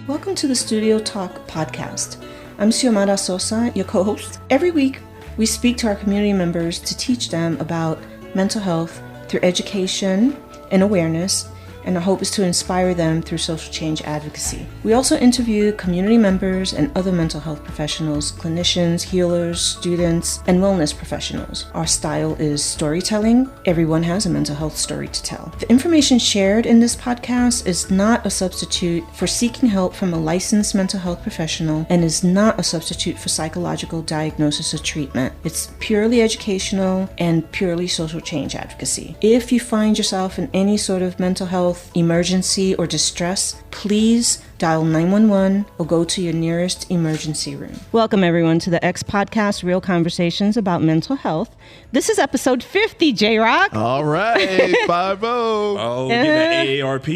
Welcome to the Studio Talk podcast. I'm Xiomara Sosa, your co-host. Every week, we speak to our community members to teach them about mental health through education and awareness, and our hope is to inspire them through social change advocacy. We also interview community members and other mental health professionals, clinicians, healers, students, and wellness professionals. Our style is storytelling. Everyone has a mental health story to tell. The information shared in this podcast is not a substitute for seeking help from a licensed mental health professional and is not a substitute for psychological diagnosis or treatment. It's purely educational and purely social change advocacy. If you find yourself in any sort of mental health emergency or distress, please dial 911 or go to your nearest emergency room. Welcome everyone to the X Podcast, Real Conversations about Mental Health. This is episode 50, J-Rock. All right, 5-0. Oh, get that AARP.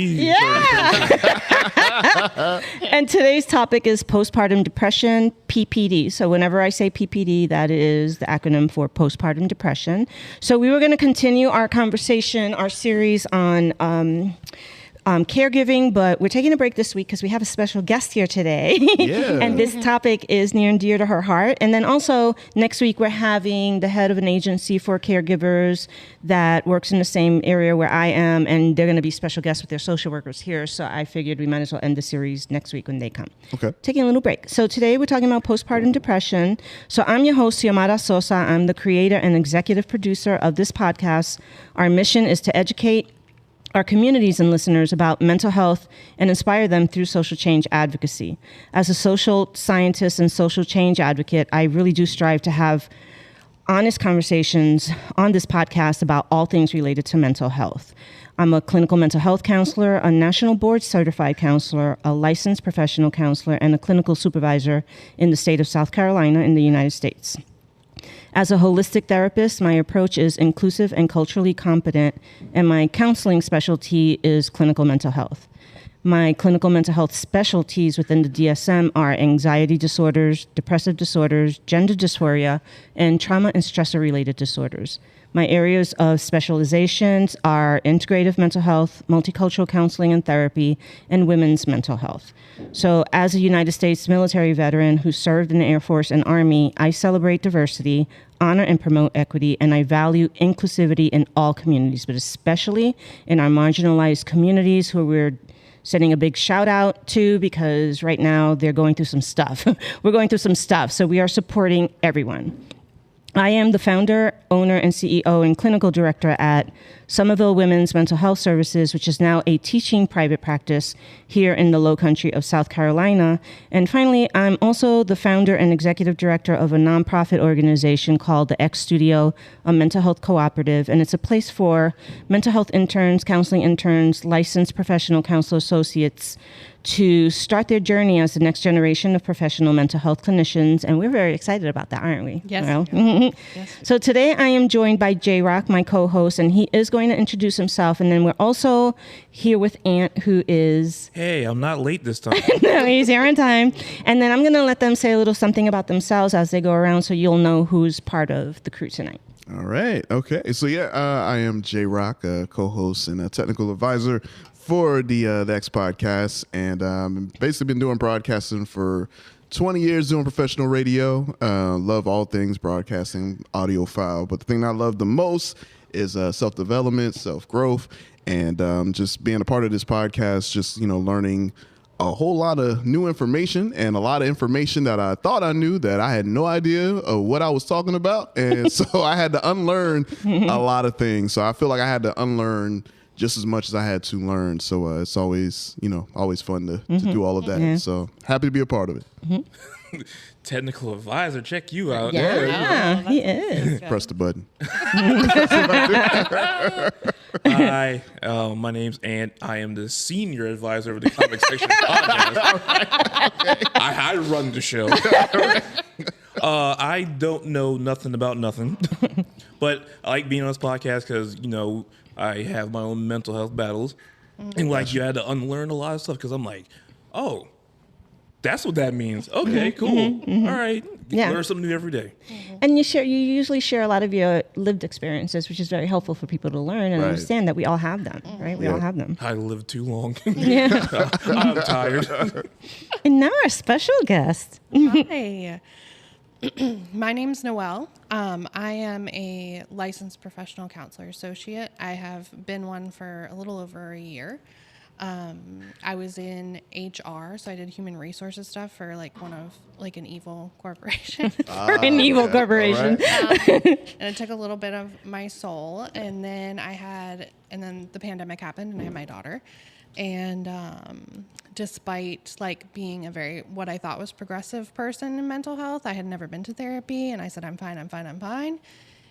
Yeah. And today's topic is postpartum depression, PPD. So whenever I say PPD, that is the acronym for postpartum depression. So we were going to continue our conversation, our series on caregiving, but we're taking a break this week because we have a special guest here today. Yeah. And this topic is near and dear to her heart. And then also next week, we're having the head of an agency for caregivers that works in the same area where I am, and they're going to be special guests with their social workers here. So I figured we might as well end the series next week when they come. Okay. Taking a little break. So today we're talking about postpartum depression. So I'm your host, Xiomara Sosa. I'm the creator and executive producer of this podcast. Our mission is to educate our communities and listeners about mental health and inspire them through social change advocacy. As a social scientist and social change advocate, I really do strive to have honest conversations on this podcast about all things related to mental health. I'm a clinical mental health counselor, a national board certified counselor, a licensed professional counselor, and a clinical supervisor in the state of South Carolina in the United States. As a holistic therapist, my approach is inclusive and culturally competent, and my counseling specialty is clinical mental health. My clinical mental health specialties within the DSM are anxiety disorders, depressive disorders, gender dysphoria, and trauma and stressor-related disorders. My areas of specializations are integrative mental health, multicultural counseling and therapy, and women's mental health. So as a United States military veteran who served in the Air Force and Army, I celebrate diversity, honor and promote equity, and I value inclusivity in all communities, but especially in our marginalized communities who we're sending a big shout out to because right now they're going through some stuff. We're going through some stuff, so we are supporting everyone. I am the founder, owner, and CEO and clinical director at Somerville Women's Mental Health Services, which is now a teaching private practice here in the low country of South Carolina. And finally, I'm also the founder and executive director of a nonprofit organization called the X Studio, a mental health cooperative. And it's a place for mental health interns, counseling interns, licensed professional counsel associates to start their journey as the next generation of professional mental health clinicians. And we're very excited about that, aren't we? Yes. Well, Yes. So today I am joined by J-Rock, my co-host, and he is going to introduce himself. And then we're also here with Ant, who is... Hey, I'm not late this time. No, he's here on time. And then I'm going to let them say a little something about themselves as they go around so you'll know who's part of the crew tonight. All right. Okay. So I am J-Rock, a co-host and a technical advisor for the X Podcast, and basically been doing broadcasting for 20 years, doing professional radio. Love all things broadcasting, audiophile, but the thing I love the most is self-development, self-growth, and just being a part of this podcast, just, learning a whole lot of new information and a lot of information that I thought I knew that I had no idea of what I was talking about. And so I had to unlearn a lot of things. So I feel like I had to unlearn just as much as I had to learn. So it's always, always fun to do all of that. Yeah. So happy to be a part of it. Technical advisor, check you out. Yeah, he is. Press the button. Hi, my name's Ant. I am the senior advisor of the comic section podcast. I run the show. I don't know nothing about nothing, but I like being on this podcast because, I have my own mental health battles. And you had to unlearn a lot of stuff because I'm like, oh, That's what that means. Okay, cool. All right. Yeah. Learn something new every day. And you usually share a lot of your lived experiences, which is very helpful for people to learn and understand that we all have them, right? We all have them. I lived too long. Yeah. I'm tired. And now our special guest. Hi. My name's Noelle. I am a licensed professional counselor associate. I have been one for a little over a year. I was in HR, so I did human resources stuff for an evil corporation. An evil corporation. And it took a little bit of my soul. And then the pandemic happened and I had my daughter. And despite being what I thought was progressive person in mental health, I had never been to therapy. And I said, I'm fine,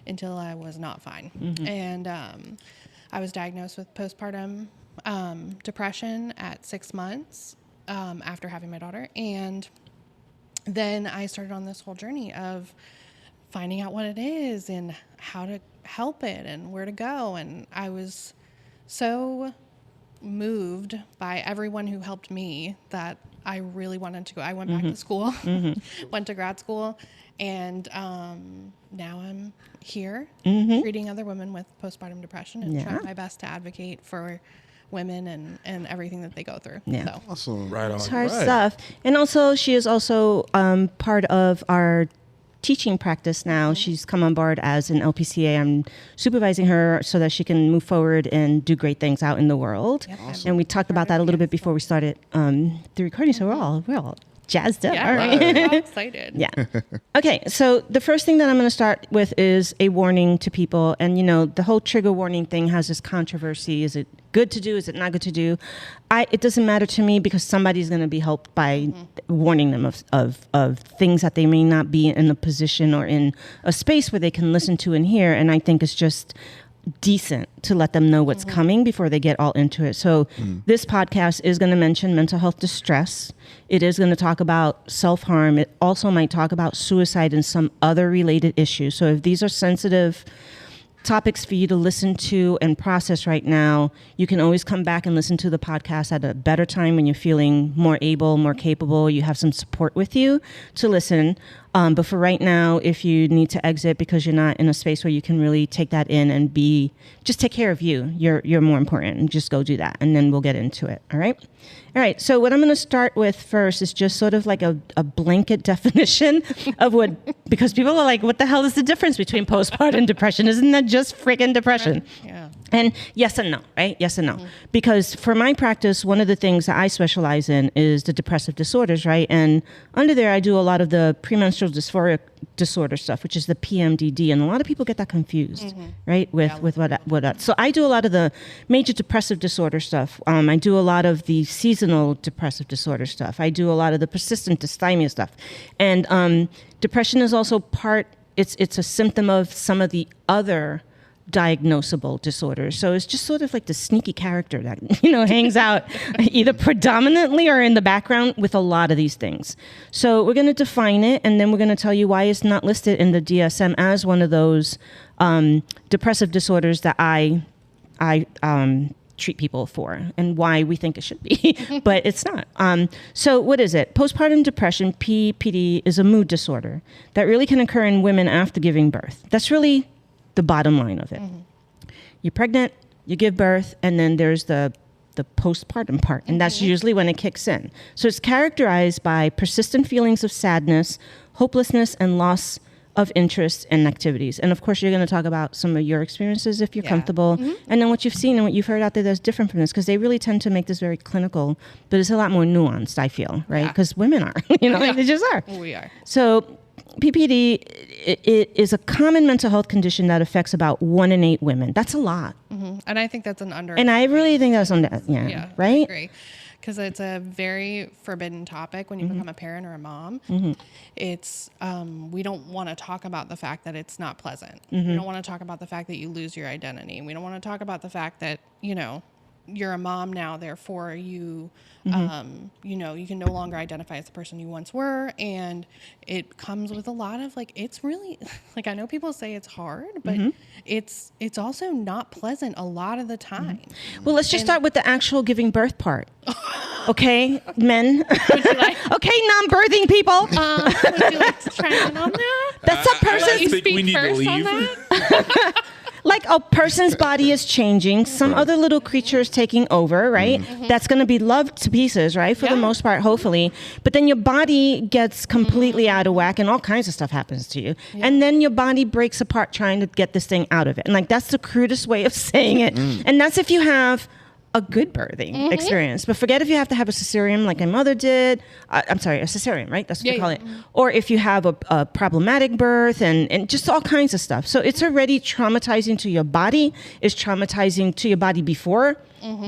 until I was not fine. And I was diagnosed with postpartum depression at 6 months after having my daughter. And then I started on this whole journey of finding out what it is and how to help it and where to go. And I was so moved by everyone who helped me that I really wanted to go. I went back to school, went to grad school, and now I'm here treating other women with postpartum depression and trying my best to advocate for women and everything that they go through. Yeah. So. Awesome. Right on. It's hard stuff. And also, she is also part of our teaching practice now. She's come on board as an LPCA. I'm supervising her so that she can move forward and do great things out in the world. Yep. Awesome. And we talked about that a little bit before we started the recording. So we're all jazzed up. Yeah, All right. I'm so excited. Yeah. Okay. So the first thing that I'm going to start with is a warning to people. And, the whole trigger warning thing has this controversy. Is it good to do? Is it not good to do? It doesn't matter to me because somebody's going to be helped by warning them of things that they may not be in a position or in a space where they can listen to and hear. And I think it's just decent to let them know what's coming before they get all into it. So this podcast is going to mention mental health distress. It is going to talk about self-harm. It also might talk about suicide and some other related issues. So if these are sensitive topics for you to listen to and process right now, you can always come back and listen to the podcast at a better time when you're feeling more able, more capable, you have some support with you to listen. But for right now, if you need to exit because you're not in a space where you can really take that in and just take care of you, you're more important, and just go do that. And then we'll get into it. All right. All right. So what I'm going to start with first is just sort of like a blanket definition of because people are like, what the hell is the difference between postpartum depression? Isn't that just freaking depression? Yeah. And yes and no, right? Yes and no. Because for my practice, one of the things that I specialize in is the depressive disorders, right? And under there, I do a lot of the premenstrual dysphoric disorder stuff, which is the PMDD. And a lot of people get that confused, right? With what. So I do a lot of the major depressive disorder stuff. I do a lot of the seasonal depressive disorder stuff. I do a lot of the persistent dysthymia stuff. And depression is also it's a symptom of some of the other diagnosable disorders. So it's just sort of like the sneaky character that, hangs out either predominantly or in the background with a lot of these things. So we're going to define it, and then we're going to tell you why it's not listed in the DSM as one of those depressive disorders that I treat people for, and why we think it should be, but it's not. So what is it? Postpartum depression, PPD, is a mood disorder that really can occur in women after giving birth. That's really the bottom line of it. You're pregnant, you give birth, and then there's the postpartum part, and that's usually when it kicks in. So it's characterized by persistent feelings of sadness, hopelessness, and loss of interest in activities. And of course, you're going to talk about some of your experiences if you're comfortable, and then what you've seen and what you've heard out there that's different from this, because they really tend to make this very clinical, but it's a lot more nuanced, I feel, right? Because women are, they just are. We are. So PPD it is a common mental health condition that affects about 1 in 8 women. That's a lot. And I think that's an under. And I really think that's right? I agree. Because it's a very forbidden topic when you become a parent or a mom. It's we don't want to talk about the fact that it's not pleasant. We don't want to talk about the fact that you lose your identity. We don't want to talk about the fact that you're a mom now, therefore you you can no longer identify as the person you once were, and it comes with a lot of it's really I know people say it's hard, but it's also not pleasant a lot of the time. Well, let's just start with the actual giving birth part. Okay, men. Would you like, Okay, non-birthing people. would you like to chime in on that? That's a I person's think we need to First on leave. that? like a person's body is changing. Some other little creature is taking over, right? That's going to be loved to pieces, right? For the Yeah. most part, hopefully. But then your body gets completely out of whack and all kinds of stuff happens to you. And then your body breaks apart trying to get this thing out of it. And like, that's the crudest way of saying it. And that's if you have a good birthing experience. But forget if you have to have a cesarean like my mother did. I'm sorry, a cesarean, right? That's what they call it. Or if you have a problematic birth and just all kinds of stuff. So it's already traumatizing to your body. It's traumatizing to your body before,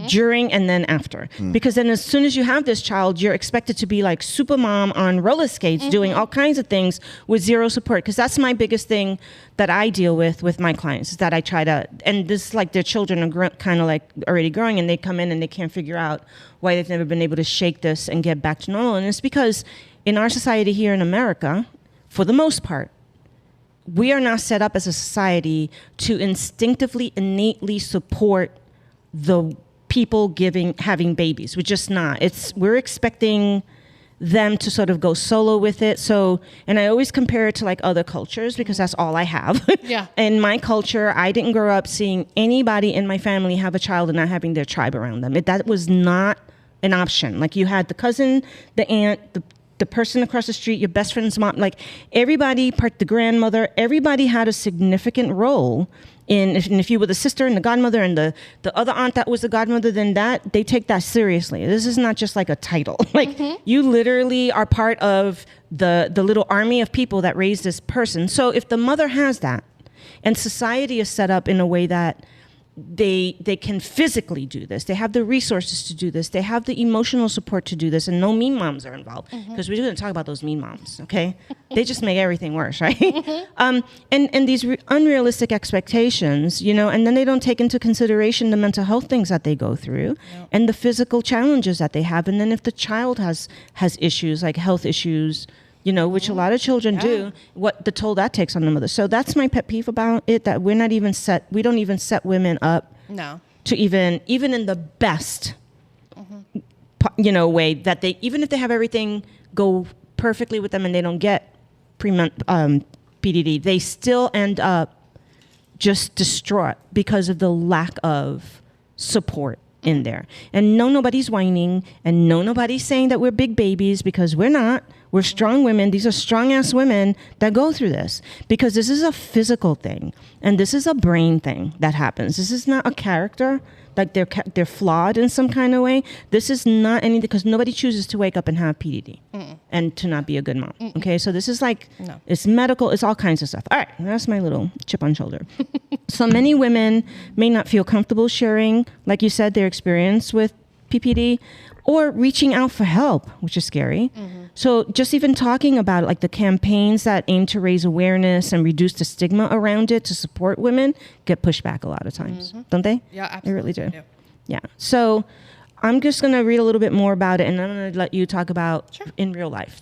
during, and then after. Because then as soon as you have this child, you're expected to be like super mom on roller skates, doing all kinds of things with zero support. Because that's my biggest thing that I deal with my clients, is that I try to, and this like their children are kind of like already growing, and they come in and they can't figure out why they've never been able to shake this and get back to normal. And it's because in our society here in America, for the most part, we are not set up as a society to instinctively, innately support the people having babies. We're just not. We're expecting them to sort of go solo with it. So, and I always compare it to like other cultures because that's all I have. Yeah. In my culture, I didn't grow up seeing anybody in my family have a child and not having their tribe around them. That was not an option. Like you had the cousin, the aunt, the person across the street, your best friend's mom, like everybody, the grandmother, everybody had a significant role in, if you were the sister and the godmother and the other aunt that was the godmother, then they take that seriously. This is not just like a title. Like you literally are part of the little army of people that raised this person. So if the mother has that, and society is set up in a way that they can physically do this. They have the resources to do this. They have the emotional support to do this, and no mean moms are involved because we're going to talk about those mean moms. Okay, they just make everything worse, right? And these unrealistic expectations, and then they don't take into consideration the mental health things that they go through and the physical challenges that they have. And then if the child has issues like health issues, which a lot of children do, what the toll that takes on the mother. So that's my pet peeve about it, that we don't even set women up to even in the best, way that they, even if they have everything go perfectly with them and they don't get PPD, they still end up just distraught because of the lack of support in there. And nobody's whining, and nobody's saying that we're big babies, because we're not. We're strong women. These are strong-ass women that go through this, because this is a physical thing, and this is a brain thing that happens. This is not a character, like they're flawed in some kind of way. This is not anything, because nobody chooses to wake up and have PPD and to not be a good mom. Okay, so this is like, it's medical, it's all kinds of stuff. All right, that's my little chip on shoulder. So many women may not feel comfortable sharing, like you said, their experience with PPD, or reaching out for help, which is scary. So just even talking about it, like the campaigns that aim to raise awareness and reduce the stigma around it to support women, get pushed back a lot of times, don't they? Yeah, absolutely. They really do. Yeah. So I'm just going to read a little bit more about it, and I'm going to let you talk about in real life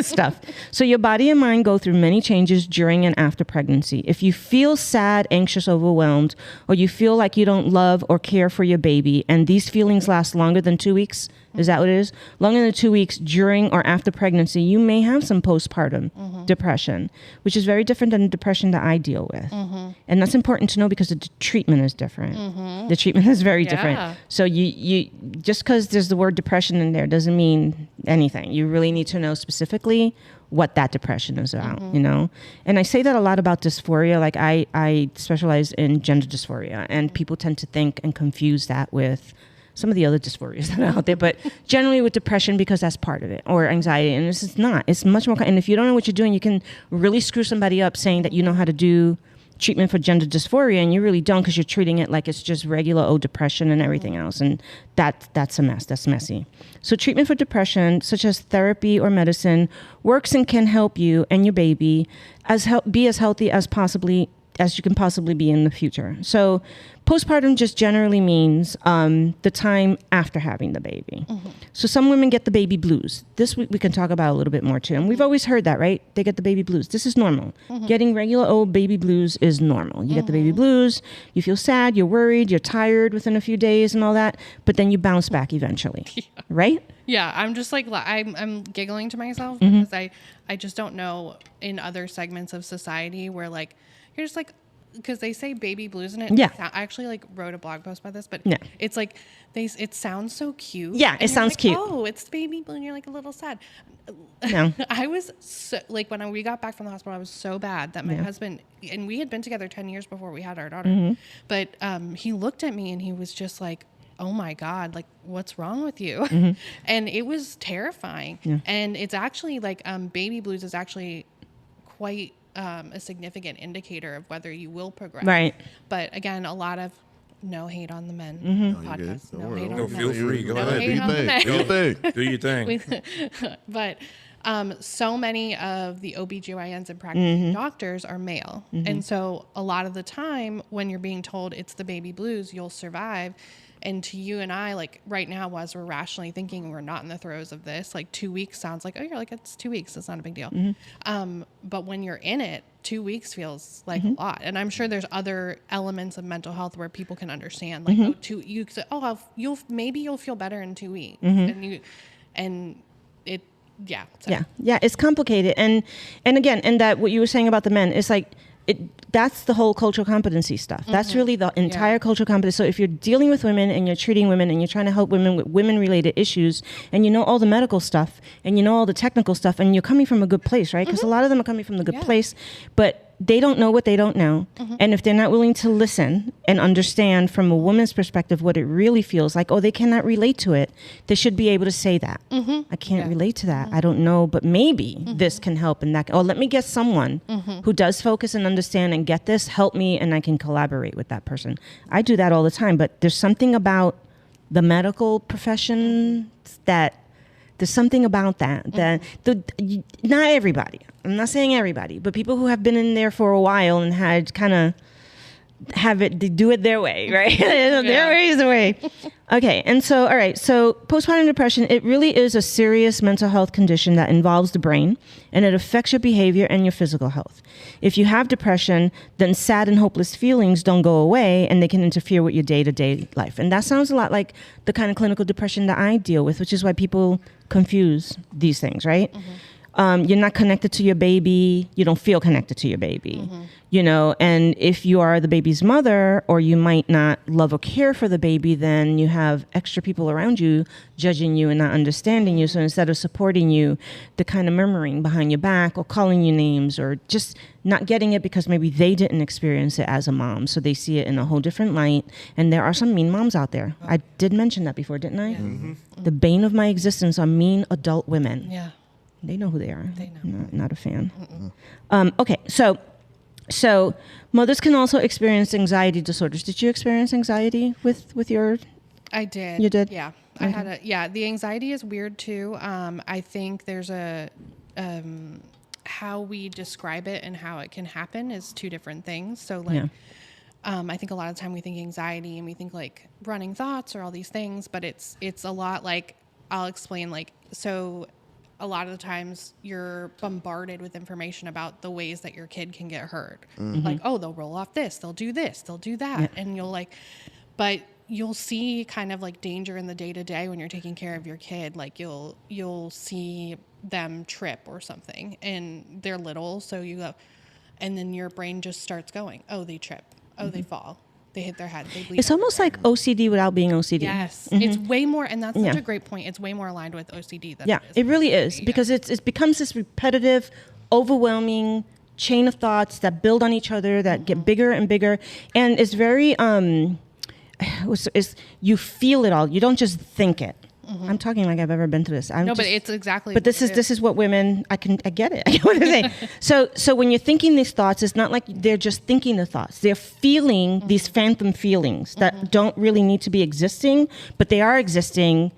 stuff. So your body and mind go through many changes during and after pregnancy. If you feel sad, anxious, overwhelmed, or you feel like you don't love or care for your baby, and these feelings last longer than 2 weeks, is that what it is? Longer than 2 weeks during or after pregnancy, you may have some postpartum depression, which is very different than the depression that I deal with. And that's important to know, because the treatment is different. The treatment is very different. So you just because there's the word depression in there doesn't mean anything. You really need to know specifically what that depression is about, And I say that a lot about dysphoria. Like I specialize in gender dysphoria, and people tend to think and confuse that with some of the other dysphorias that are out there, but generally with depression, because that's part of it, or anxiety. And this is not. It's much more. And if you don't know what you're doing, you can really screw somebody up saying that you know how to do treatment for gender dysphoria, and you really don't, because you're treating it like it's just regular depression and everything else. And that's a mess. That's messy. So treatment for depression, such as therapy or medicine, works and can help you and your baby be as healthy as possibly as you can possibly be in the future. So postpartum just generally means the time after having the baby. So some women get the baby blues. This we can talk about a little bit more too. And we've always heard that, right? They get the baby blues. This is normal. Getting regular old baby blues is normal. You get the baby blues, you feel sad, you're worried, you're tired within a few days and all that, but then you bounce back eventually, right? Yeah, I'm just like, I'm giggling to myself because I just don't know in other segments of society where like, you're just like, because they say baby blues in it. Yeah. I actually like wrote a blog post about this, but Yeah. it's like, it sounds so cute. Yeah, And it you're sounds like, cute. Oh, it's baby blue and you're like a little sad. No. I was so, like, when we got back from the hospital, I was so bad that my husband, and we had been together 10 years before we had our daughter, but he looked at me and he was just like, oh my God, like what's wrong with you? And it was terrifying. Yeah. And it's actually like, baby blues is actually quite a significant indicator of whether you will progress. Right. But again, a lot of no hate on the men podcast. Don't No worry. hate on No, the feel men. free. Go No ahead. hate on the men. Do your thing. Do your thing. But so many of the OBGYNs and practicing doctors are male. And so a lot of the time when you're being told it's the baby blues, you'll survive. And to you and I, like right now, as we're rationally thinking we're not in the throes of this, like 2 weeks sounds like, oh, you're like, it's 2 weeks. It's not a big deal. But when you're in it, 2 weeks feels like a lot. And I'm sure there's other elements of mental health where people can understand, like, you say, oh, you'll feel better in 2 weeks. Yeah, it's complicated. And again, and that what you were saying about the men, it's like, that's the whole cultural competency stuff. That's really the entire cultural competency. So if you're dealing with women and you're treating women and you're trying to help women with women-related issues and you know all the medical stuff and you know all the technical stuff and you're coming from a good place, right? Because a lot of them are coming from the good place, but they don't know what they don't know. And if they're not willing to listen and understand from a woman's perspective what it really feels like, oh, they cannot relate to it, they should be able to say that. I can't relate to that. I don't know, but maybe this can help and that. Oh, let me get someone who does focus and understand and get this, help me, and I can collaborate with that person. I do that all the time, but there's something about the medical profession that there's something about that not everybody. I'm not saying everybody, but people who have been in there for a while and had kind of they do it their way, right? Their way is the way. Okay, and so, all right, so postpartum depression, it really is a serious mental health condition that involves the brain, and it affects your behavior and your physical health. If you have depression, then sad and hopeless feelings don't go away, and they can interfere with your day-to-day life. And that sounds a lot like the kind of clinical depression that I deal with, which is why people confuse these things, right? You're not connected to your baby. You don't feel connected to your baby, you know, and if you are the baby's mother or you might not love or care for the baby, then you have extra people around you judging you and not understanding you. So instead of supporting you, they're kind of murmuring behind your back or calling you names or just not getting it because maybe they didn't experience it as a mom. So they see it in a whole different light. And there are some mean moms out there. I did mention that before, didn't I? The bane of my existence are mean adult women. Yeah. They know who they are. They know. Not a fan. Okay, so mothers can also experience anxiety disorders. Did you experience anxiety with your? I did. You did? Yeah. I had the anxiety is weird too. I think there's how we describe it and how it can happen is two different things. So like, I think a lot of the time we think anxiety and we think like running thoughts or all these things, but it's a lot like, I'll explain like, so a lot of the times you're bombarded with information about the ways that your kid can get hurt. Like, oh, they'll roll off this, they'll do this, they'll do that. And you'll like, but you'll see kind of like danger in the day to day when you're taking care of your kid. Like you'll see them trip or something and they're little. So you go, and then your brain just starts going, oh, they trip. Oh, they fall. They hit their head. They bleed. It's almost like OCD without being OCD. Yes. It's way more, and that's such a great point. It's way more aligned with OCD than it really is because it becomes this repetitive, overwhelming chain of thoughts that build on each other, that get bigger and bigger. And it's very, you feel it all. You don't just think it. I'm talking like I've ever been through this. But it's exactly. But this is what women. I get it. I get what I'm saying. So when you're thinking these thoughts, it's not like they're just thinking the thoughts. They're feeling these phantom feelings that don't really need to be existing, but they are existing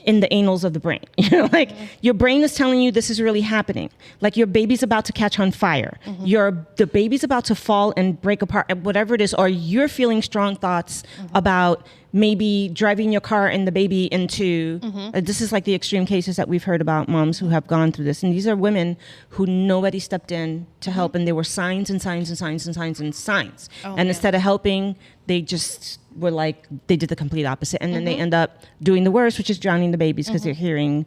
in the annals of the brain. Like your brain is telling you this is really happening. Like your baby's about to catch on fire. The baby's about to fall and break apart, whatever it is, or you're feeling strong thoughts about maybe driving your car and the baby into, this is like the extreme cases that we've heard about moms who have gone through this. And these are women who nobody stepped in to help. And there were signs and signs and signs and signs and signs. And instead of helping, they just were like, they did the complete opposite. And then they end up doing the worst, which is drowning the babies because they're hearing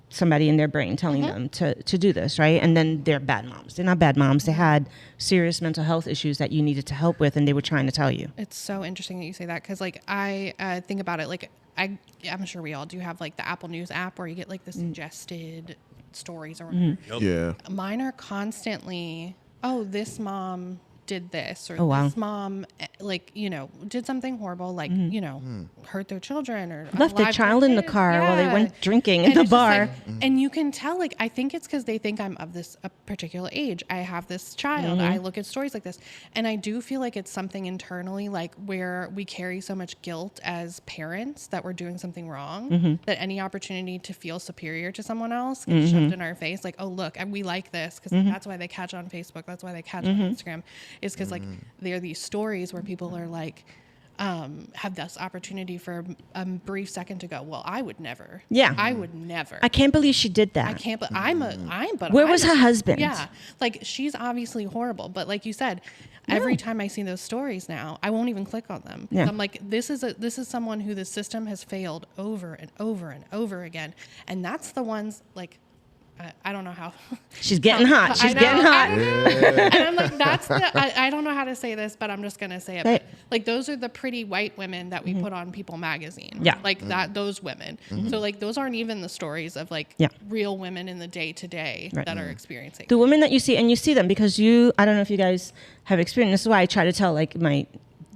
somebody in their brain telling them to do this, right? And then they're bad moms. They're not bad moms. They had serious mental health issues that you needed to help with, and they were trying to tell you. It's so interesting that you say that because, like, I think about it, like, I'm sure we all do have, like, the Apple News app where you get, like, the suggested stories or whatever. Yeah. Mine are constantly, oh, this mom did this, or this mom, like, you know, did something horrible, like, you know, hurt their children or left their child in the car while they went drinking in the bar. Like, and you can tell, like, I think it's because they think I'm of a particular age. I have this child. I look at stories like this. And I do feel like it's something internally, like, where we carry so much guilt as parents that we're doing something wrong, that any opportunity to feel superior to someone else gets shoved in our face. Like, oh, look, we like this because that's why they catch on Facebook. That's why they catch on Instagram. Is because like there are these stories where people are like have this opportunity for a brief second to go, well, I would never. Yeah. I would never. I can't believe she did that. I can't, but but where was her husband? Yeah. Like, she's obviously horrible, but like you said, every time I see those stories now, I won't even click on them. Yeah. I'm like, this is someone who the system has failed over and over and over again. And that's the ones, like, I don't know how. She's getting hot. She's getting hot. And I'm like, I don't know how to say this, but I'm just going to say it. But, like, those are the pretty white women that we put on People magazine. Yeah. Like those women. So, like, those aren't even the stories of, like, real women in the day to day that are experiencing. The women that you see, and you see them because I don't know if you guys have experienced, this is why I try to tell, like,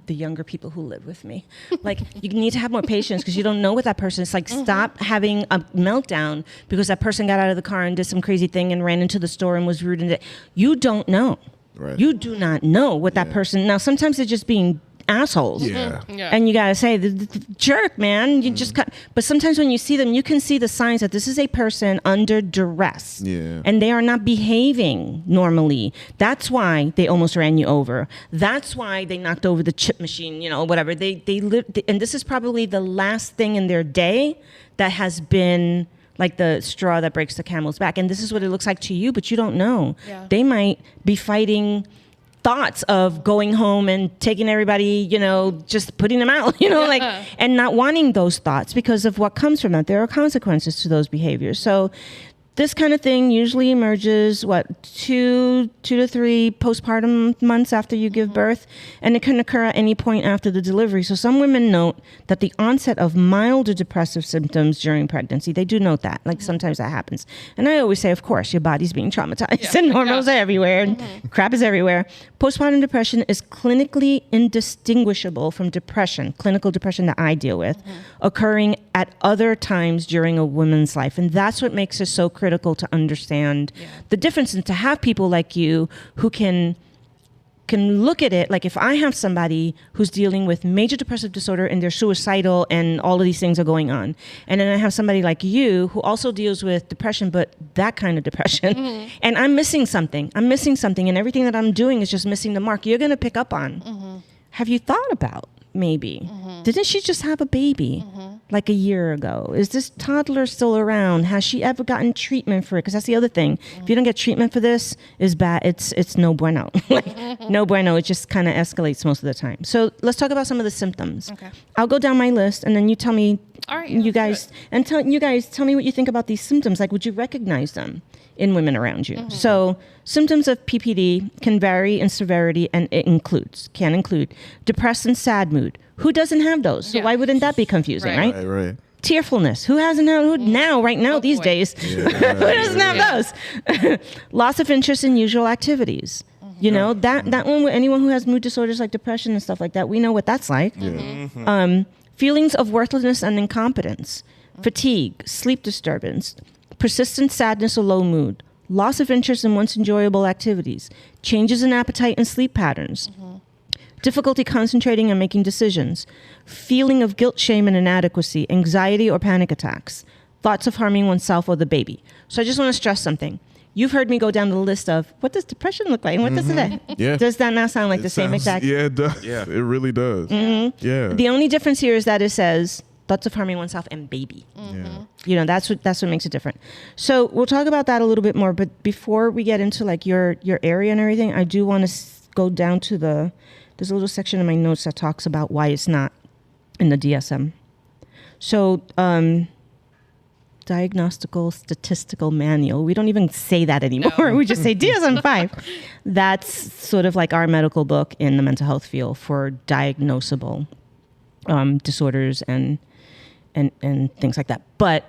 the younger people who live with me, like, you need to have more patience because you don't know what that person is like. Stop having a meltdown because that person got out of the car and did some crazy thing and ran into the store and was rude. And you don't know. Right. You do not know what that person. Now, sometimes they're just being assholes. And you gotta say, the jerk, man. You just but sometimes when you see them, you can see the signs that this is a person under duress. And they are not behaving normally. That's why they almost ran you over. That's why they knocked over the chip machine, you know, whatever. They live, and this is probably the last thing in their day that has been like the straw that breaks the camel's back. And this is what it looks like to you, but you don't know. They might be fighting thoughts of going home and taking everybody, you know, just putting them out, you know, like, and not wanting those thoughts because of what comes from that. There are consequences to those behaviors. So this kind of thing usually emerges, 2 to 3 postpartum months after you give birth, and it can occur at any point after the delivery. So some women note that the onset of milder depressive symptoms during pregnancy, they do note that. Like, sometimes that happens. And I always say, of course, your body's being traumatized and hormones are everywhere and crap is everywhere. Postpartum depression is clinically indistinguishable from depression, clinical depression that I deal with, occurring at other times during a woman's life. And that's what makes it so critical to understand the difference, and to have people like you who can look at it. Like, if I have somebody who's dealing with major depressive disorder and they're suicidal and all of these things are going on, and then I have somebody like you who also deals with depression, but that kind of depression, and I'm missing something, and everything that I'm doing is just missing the mark, you're going to pick up on. Have you thought about maybe, didn't she just have a baby like a year ago? Is this toddler still around? Has she ever gotten treatment for it? Because that's the other thing. If you don't get treatment for this, is bad. It's no bueno. Like, no bueno. It just kind of escalates most of the time. So let's talk about some of the symptoms. Okay. I'll go down my list, and then you tell me. All right. You guys tell me what you think about these symptoms. Like, would you recognize them in women around you? So symptoms of PPD can vary in severity, and it can include depressed and sad mood. Who doesn't have those? So why wouldn't that be confusing, right? Right. Tearfulness. Who hasn't had right now these days? Who doesn't have those? Loss of interest in usual activities. You know, that one with anyone who has mood disorders like depression and stuff like that, we know what that's like. Feelings of worthlessness and incompetence, fatigue, sleep disturbance, persistent sadness or low mood, loss of interest in once enjoyable activities, changes in appetite and sleep patterns, difficulty concentrating and making decisions, feeling of guilt, shame, and inadequacy, anxiety or panic attacks, thoughts of harming oneself or the baby. So I just want to stress something. You've heard me go down the list of what does depression look like and what does it? Yeah. Does that not sound like the same exact? Yeah, it does. Yeah. It really does. Yeah. The only difference here is that it says thoughts of harming oneself and baby. Yeah. That's what makes it different. So we'll talk about that a little bit more. But before we get into like your area and everything, I do want to go down to there's a little section in my notes that talks about why it's not in the DSM. So diagnostical statistical manual. We don't even say that anymore. No. We just say DSM-5. That's sort of like our medical book in the mental health field for diagnosable disorders and things like that. But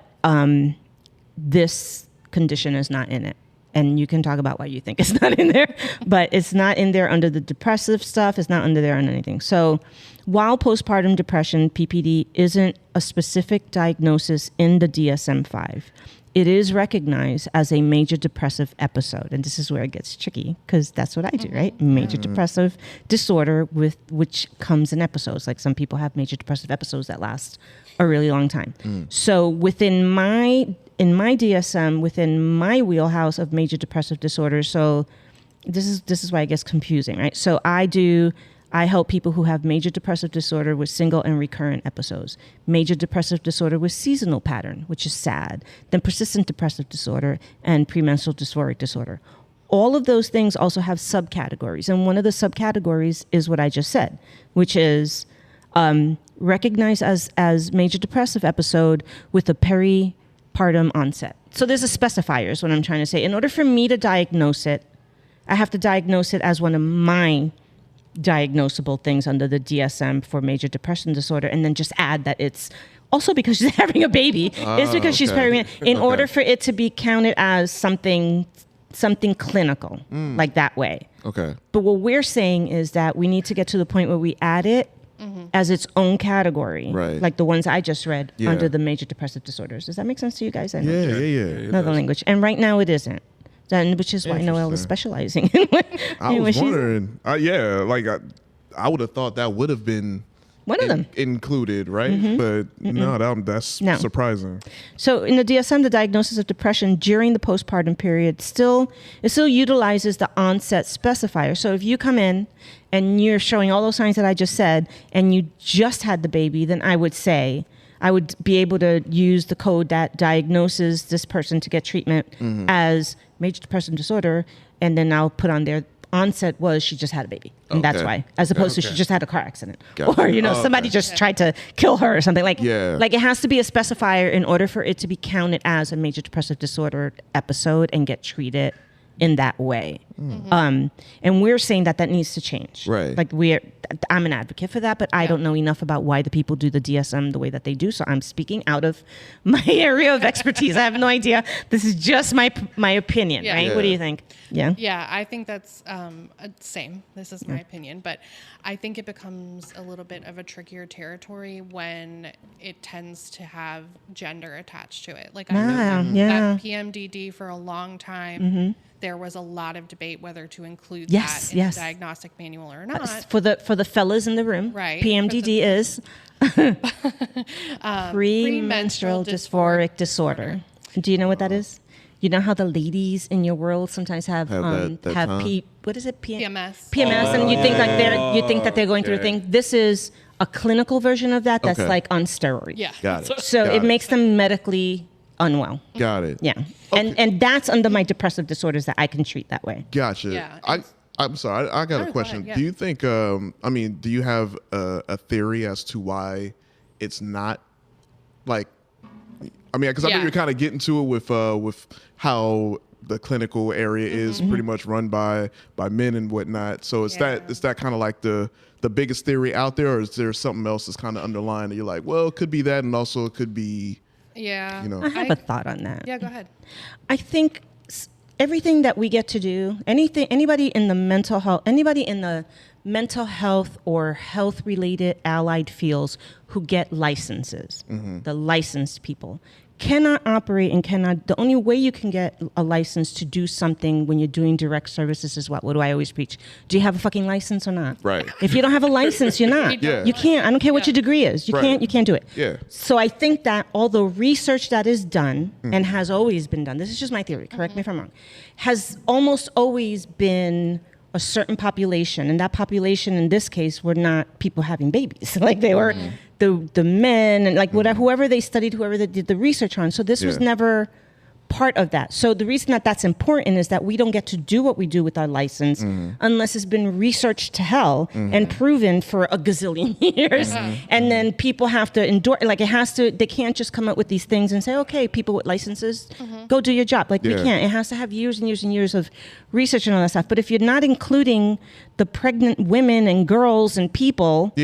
this condition is not in it. And you can talk about why you think it's not in there, but it's not in there under the depressive stuff. It's not under there on anything. So while postpartum depression, PPD, isn't a specific diagnosis in the DSM-5, it is recognized as a major depressive episode. And this is where it gets tricky because that's what I do, right? Major depressive disorder with which comes in episodes. Like some people have major depressive episodes that last a really long time. So in my DSM, within my wheelhouse of major depressive disorders, so this is why it gets confusing, right? So I help people who have major depressive disorder with single and recurrent episodes, major depressive disorder with seasonal pattern, which is sad, then persistent depressive disorder, and premenstrual dysphoric disorder. All of those things also have subcategories, and one of the subcategories is what I just said, which is recognized as major depressive episode with a postpartum onset. So there's a specifier is what I'm trying to say. In order for me to diagnose it, I have to diagnose it as one of my diagnosable things under the DSM for major depression disorder, and then just add that it's also because she's having a baby. It's because she's pregnant. In order for it to be counted as something clinical, like that way. Okay. But what we're saying is that we need to get to the point where we add it as its own category, right? Like the ones I just read under the major depressive disorders. Does that make sense to you guys? Yeah. Another language. And right now it isn't. Then, which is why Noelle is specializing. I was wondering. I would have thought that would have been one of them included, right? But no, that's surprising. So in the DSM, the diagnosis of depression during the postpartum period still utilizes the onset specifier. So if you come in and you're showing all those signs that I just said, and you just had the baby, then I would be able to use the code that diagnoses this person to get treatment as major depressive disorder, and then I'll put on there onset was she just had a baby, and that's why, as opposed to she just had a car accident, or somebody just tried to kill her or something. Like it has to be a specifier in order for it to be counted as a major depressive disorder episode and get treated in that way. And we're saying that needs to change. Right. Like I'm an advocate for that, but I don't know enough about why the people do the DSM the way that they do. So I'm speaking out of my area of expertise. I have no idea. This is just my opinion, right? Yeah. What do you think? Yeah. Yeah, I think that's same. This is my opinion, but I think it becomes a little bit of a trickier territory when it tends to have gender attached to it. Like I know that PMDD for a long time, there was a lot of debate whether to include that in the diagnostic manual or not. For the fellas in the room, right? PMDD is premenstrual dysphoric disorder. Do you know what that is? You know how the ladies in your world sometimes have what is it? PMS. And you think that they're going through a thing. This is a clinical version of that. That's like on steroids. Yeah. Got it. So it makes them medically unwell. Got it. Yeah. Okay. And that's under my depressive disorders that I can treat that way. Gotcha. Yeah. I'm sorry. I got a question. Yeah. Do you think? Do you have a theory as to why it's not like? Because I know you're kind of getting to it with how the clinical area is pretty much run by men and whatnot. So is that kind of like the biggest theory out there, or is there something else that's kind of underlying that you're like, well, it could be that, and also it could be. Yeah. I have a thought on that. Yeah, go ahead. I think everything that we get to do, anybody in the mental health or health related allied fields who get licenses, the licensed people cannot operate and cannot, the only way you can get a license to do something when you're doing direct services is what? What do I always preach? Do you have a fucking license or not? Right. If you don't have a license, you're not. Yeah. You can't. I don't care what your degree is. You can't do it. Yeah. So I think that all the research that is done and has always been done, this is just my theory, correct me if I'm wrong, has almost always been a certain population, and that population in this case were not people having babies. Like they were the men and like whatever, whoever they studied, whoever they did the research on. So this was never part of that. So the reason that that's important is that we don't get to do what we do with our license unless it's been researched to hell and proven for a gazillion years. And then people have to endure, like it has to, they can't just come up with these things and say, okay, people with licenses, go do your job. Like we can't. It has to have years and years and years of research and all that stuff. But if you're not including the pregnant women and girls and people,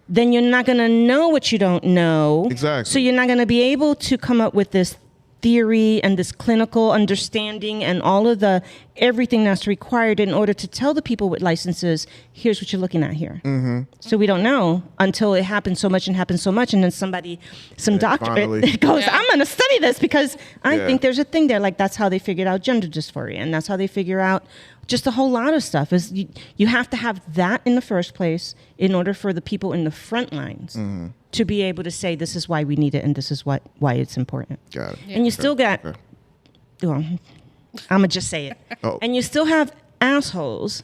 then you're not going to know what you don't know. Exactly. So you're not going to be able to come up with this theory and this clinical understanding and all of the everything that's required in order to tell the people with licenses, here's what you're looking at here. So we don't know until it happens so much, and then somebody, some doctor goes, I'm going to study this because I think there's a thing there. Like that's how they figured out gender dysphoria, and that's how they figure out just a whole lot of stuff. Is you have to have that in the first place in order for the people in the front lines to be able to say this is why we need it and this is why it's important. Got it. And you still got, well, I'm gonna just say it. And you still have assholes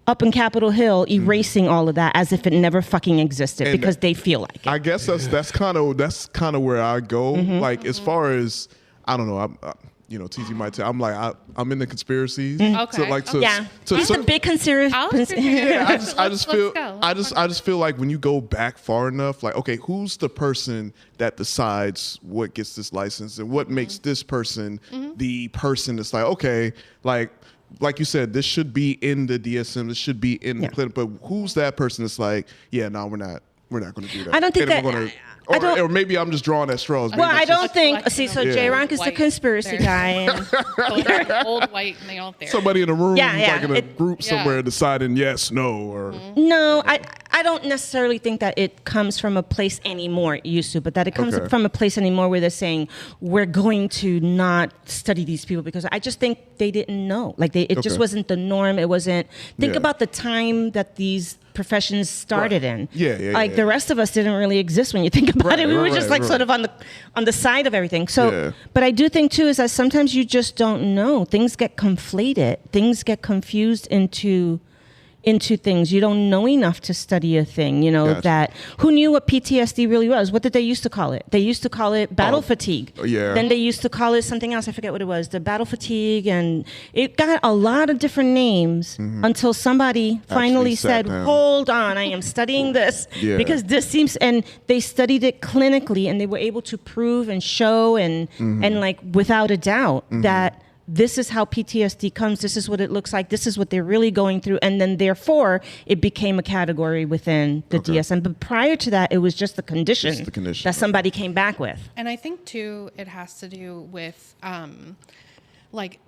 up in Capitol Hill erasing all of that as if it never fucking existed and because they feel like it. I guess that's kind of where I go. Like as far as I don't know. You know, TZ might tell. I'm like, I'm into conspiracies. Okay. He's a big conspiracy. I just feel like when you go back far enough, like, okay, who's the person that decides what gets this license and what makes this person the person that's like, okay, like you said, this should be in the DSM, this should be in the clinic, but who's that person that's like, yeah, no, we're not going to do that. I don't think that. Or maybe I'm just drawing at straws. Well, I don't think. See, so J-Ronk is the conspiracy guy. Old white male there. Somebody in a room, like in a group somewhere, deciding yes, no, or no. I don't necessarily think that it comes from a place anymore. It used to, but that it comes from a place anymore where they're saying we're going to not study these people because I just think they didn't know. Like it just wasn't the norm. It wasn't. Think about the time that these professions started in. The rest of us didn't really exist when you think about it. We were just sort of on the side of everything. So, but I do think too is that sometimes you just don't know. Things get conflated. Things get confused into things. You don't know enough to study a thing, that who knew what PTSD really was? What did they used to call it? They used to call it battle fatigue. Then they used to call it something else. I forget what it was, the battle fatigue. And it got a lot of different names until somebody finally said, hold on, I am studying this because this seems, and they studied it clinically and they were able to prove and show and like without a doubt that this is how PTSD comes. This is what it looks like. This is what they're really going through. And then therefore, it became a category within the DSM. But prior to that, it was just the condition that somebody came back with. And I think, too, it has to do with, like,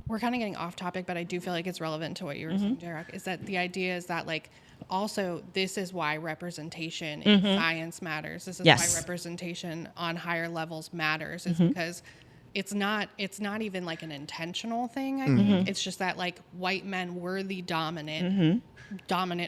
we're kind of getting off topic, but I do feel like it's relevant to what you were saying, Jarek, is that the idea is that, like, also, this is why representation in science matters. This is why representation on higher levels matters. Is because it's not even like an intentional thing. I think it's just that like white men were the dominant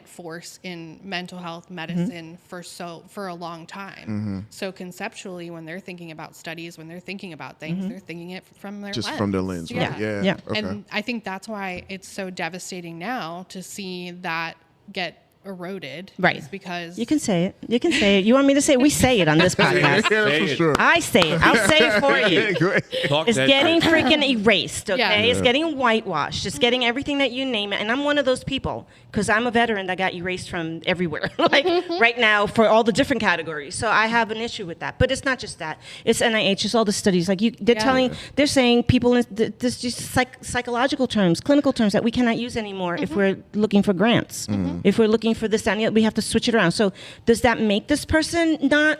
force in mental health medicine for a long time. So conceptually, when they're thinking about studies, when they're thinking about things, they're thinking it from their lens. From their lens. Right? Yeah. Okay. And I think that's why it's so devastating now to see that get eroded. Right. Is because you can say it. You can say it. You want me to say it? We say it on this podcast. For sure. I say it. I'll say it for you. It's getting freaking erased, okay? Yeah. It's getting whitewashed. It's getting everything that you name it. And I'm one of those people because I'm a veteran that got erased from everywhere, like right now for all the different categories. So I have an issue with that. But it's not just that. It's NIH. It's all the studies. Like they're saying people, there's just psychological terms, clinical terms that we cannot use anymore if we're looking for grants, if we're looking for this, that, and the other, we have to switch it around. So does that make this person not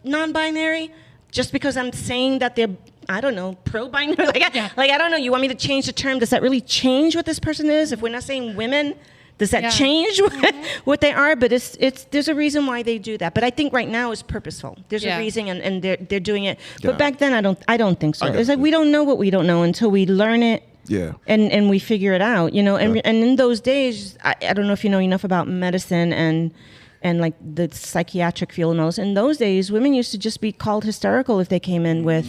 non-binary? Just because I'm saying that they're, I don't know, pro-binary? Like I don't know. You want me to change the term? Does that really change what this person is? If we're not saying women, Does that Yeah. change what they are? But it's there's a reason why they do that. But I think right now it's purposeful. There's a reason, and they're doing it. But back then I don't think so. It's like we don't know what we don't know until we learn it. Yeah. And we figure it out, you know. And in those days, I don't know if you know enough about medicine and like the psychiatric field and all this. In those days, women used to just be called hysterical if they came in with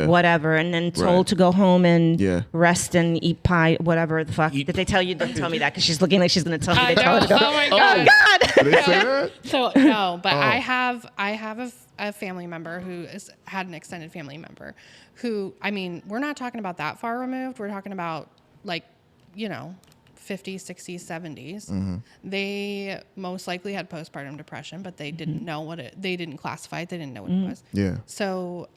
whatever, and then told to go home and rest and eat pie, whatever the fuck. Did they tell you? Don't tell me that, because she's looking like she's going to tell me. I They tell her know. to go. Oh my God. Oh God. Did they say that? So no, but I have a family member who had an extended family member who, I mean, we're not talking about that far removed. We're talking about like, you know, 50s, 60s, 70s. They most likely had postpartum depression, but they didn't know they didn't classify it. They didn't know what it was. Yeah. So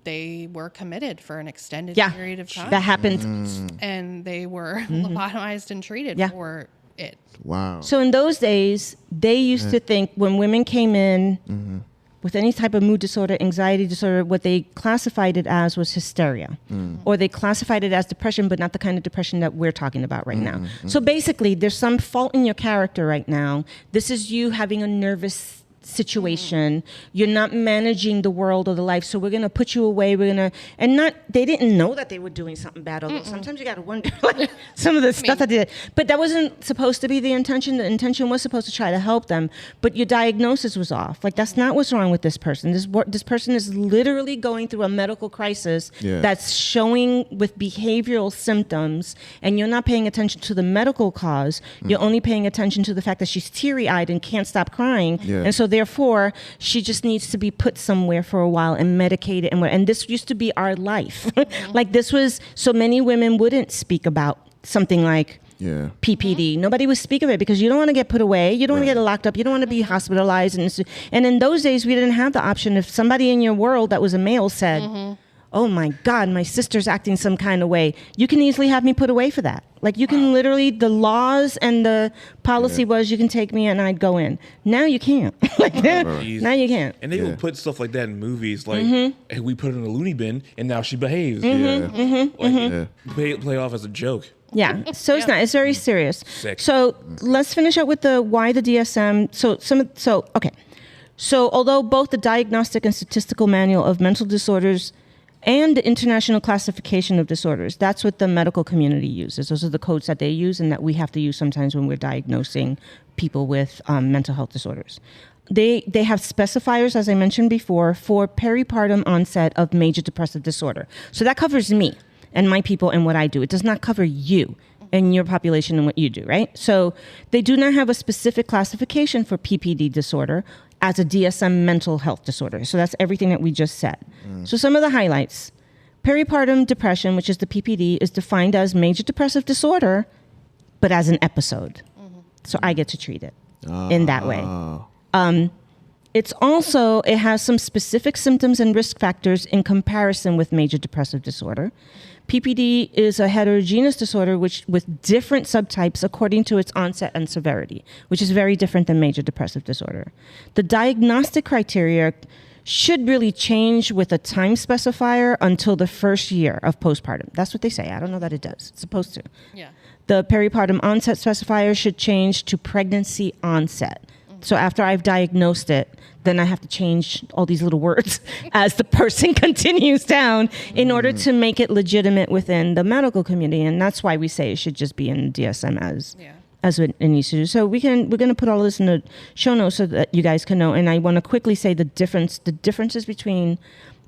they were committed for an extended period of time. That happened. And they were lobotomized and treated for it. Wow. So in those days, they used to think when women came in with any type of mood disorder, anxiety disorder, what they classified it as was hysteria. Or they classified it as depression, but not the kind of depression that we're talking about right now. So basically, there's some fault in your character right now. This is you having a nervous situation. You're not managing the world or the life, so we're going to put you away. They didn't know that they were doing something bad, although sometimes you got to wonder like, some of the stuff that they did. But that wasn't supposed to be the intention. The intention was supposed to try to help them, but your diagnosis was off. Like, that's not what's wrong with this person. This person is literally going through a medical crisis that's showing with behavioral symptoms, and you're not paying attention to the medical cause. You're only paying attention to the fact that she's teary-eyed and can't stop crying. And so therefore, she just needs to be put somewhere for a while and medicated. And this used to be our life. Like, this was, so many women wouldn't speak about something like PPD. Nobody would speak of it because you don't want to get put away. You don't want to get locked up. You don't want to be hospitalized. And in those days, we didn't have the option. If somebody in your world that was a male said, oh my God, my sister's acting some kind of way, you can easily have me put away for that. Like, you can literally, the laws and the policy was you can take me and I'd go in. Now you can't. Like, now you can't. And they will put stuff like that in movies, like, hey, we put her in a loony bin and now she behaves. Play off as a joke. Yeah, so it's not. It's very serious. Sick. So let's finish up with the why the DSM. So although both the Diagnostic and Statistical Manual of Mental Disorders and the International Classification of Disorders, that's what the medical community uses. Those are the codes that they use and that we have to use sometimes when we're diagnosing people with mental health disorders. They have specifiers, as I mentioned before, for peripartum onset of major depressive disorder. So that covers me and my people and what I do. It does not cover you and your population and what you do, right? So they do not have a specific classification for PPD disorder as a DSM mental health disorder. So that's everything that we just said. So some of the highlights. Peripartum depression, which is the PPD, is defined as major depressive disorder, but as an episode. So I get to treat it in that way. It has some specific symptoms and risk factors in comparison with major depressive disorder. PPD is a heterogeneous disorder with different subtypes according to its onset and severity, which is very different than major depressive disorder. The diagnostic criteria should really change with a time specifier until the first year of postpartum. That's what they say. I don't know that it does. It's supposed to. Yeah. The peripartum onset specifier should change to pregnancy onset. So after I've diagnosed it, then I have to change all these little words as the person continues down in order to make it legitimate within the medical community. And that's why we say it should just be in DSM as it needs to do. So we're going to put all of this in the show notes so that you guys can know. And I want to quickly say the differences between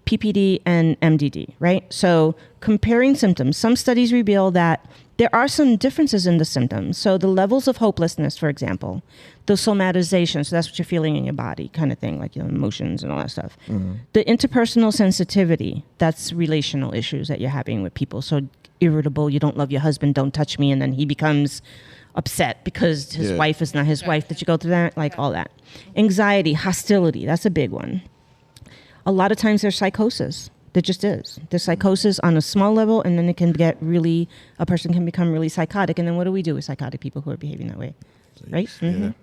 PPD and MDD, right? So comparing symptoms, some studies reveal that there are some differences in the symptoms. So the levels of hopelessness, for example, the somatization, so that's what you're feeling in your body kind of thing, like your emotions and all that stuff. The interpersonal sensitivity, that's relational issues that you're having with people. So irritable, you don't love your husband, don't touch me, and then he becomes upset because his wife is not his wife. Did you go through that? Like all that. Anxiety, hostility, that's a big one. A lot of times there's psychosis. There just is. There's psychosis on a small level, and then it can get a person can become really psychotic. And then what do we do with psychotic people who are behaving that way? Right?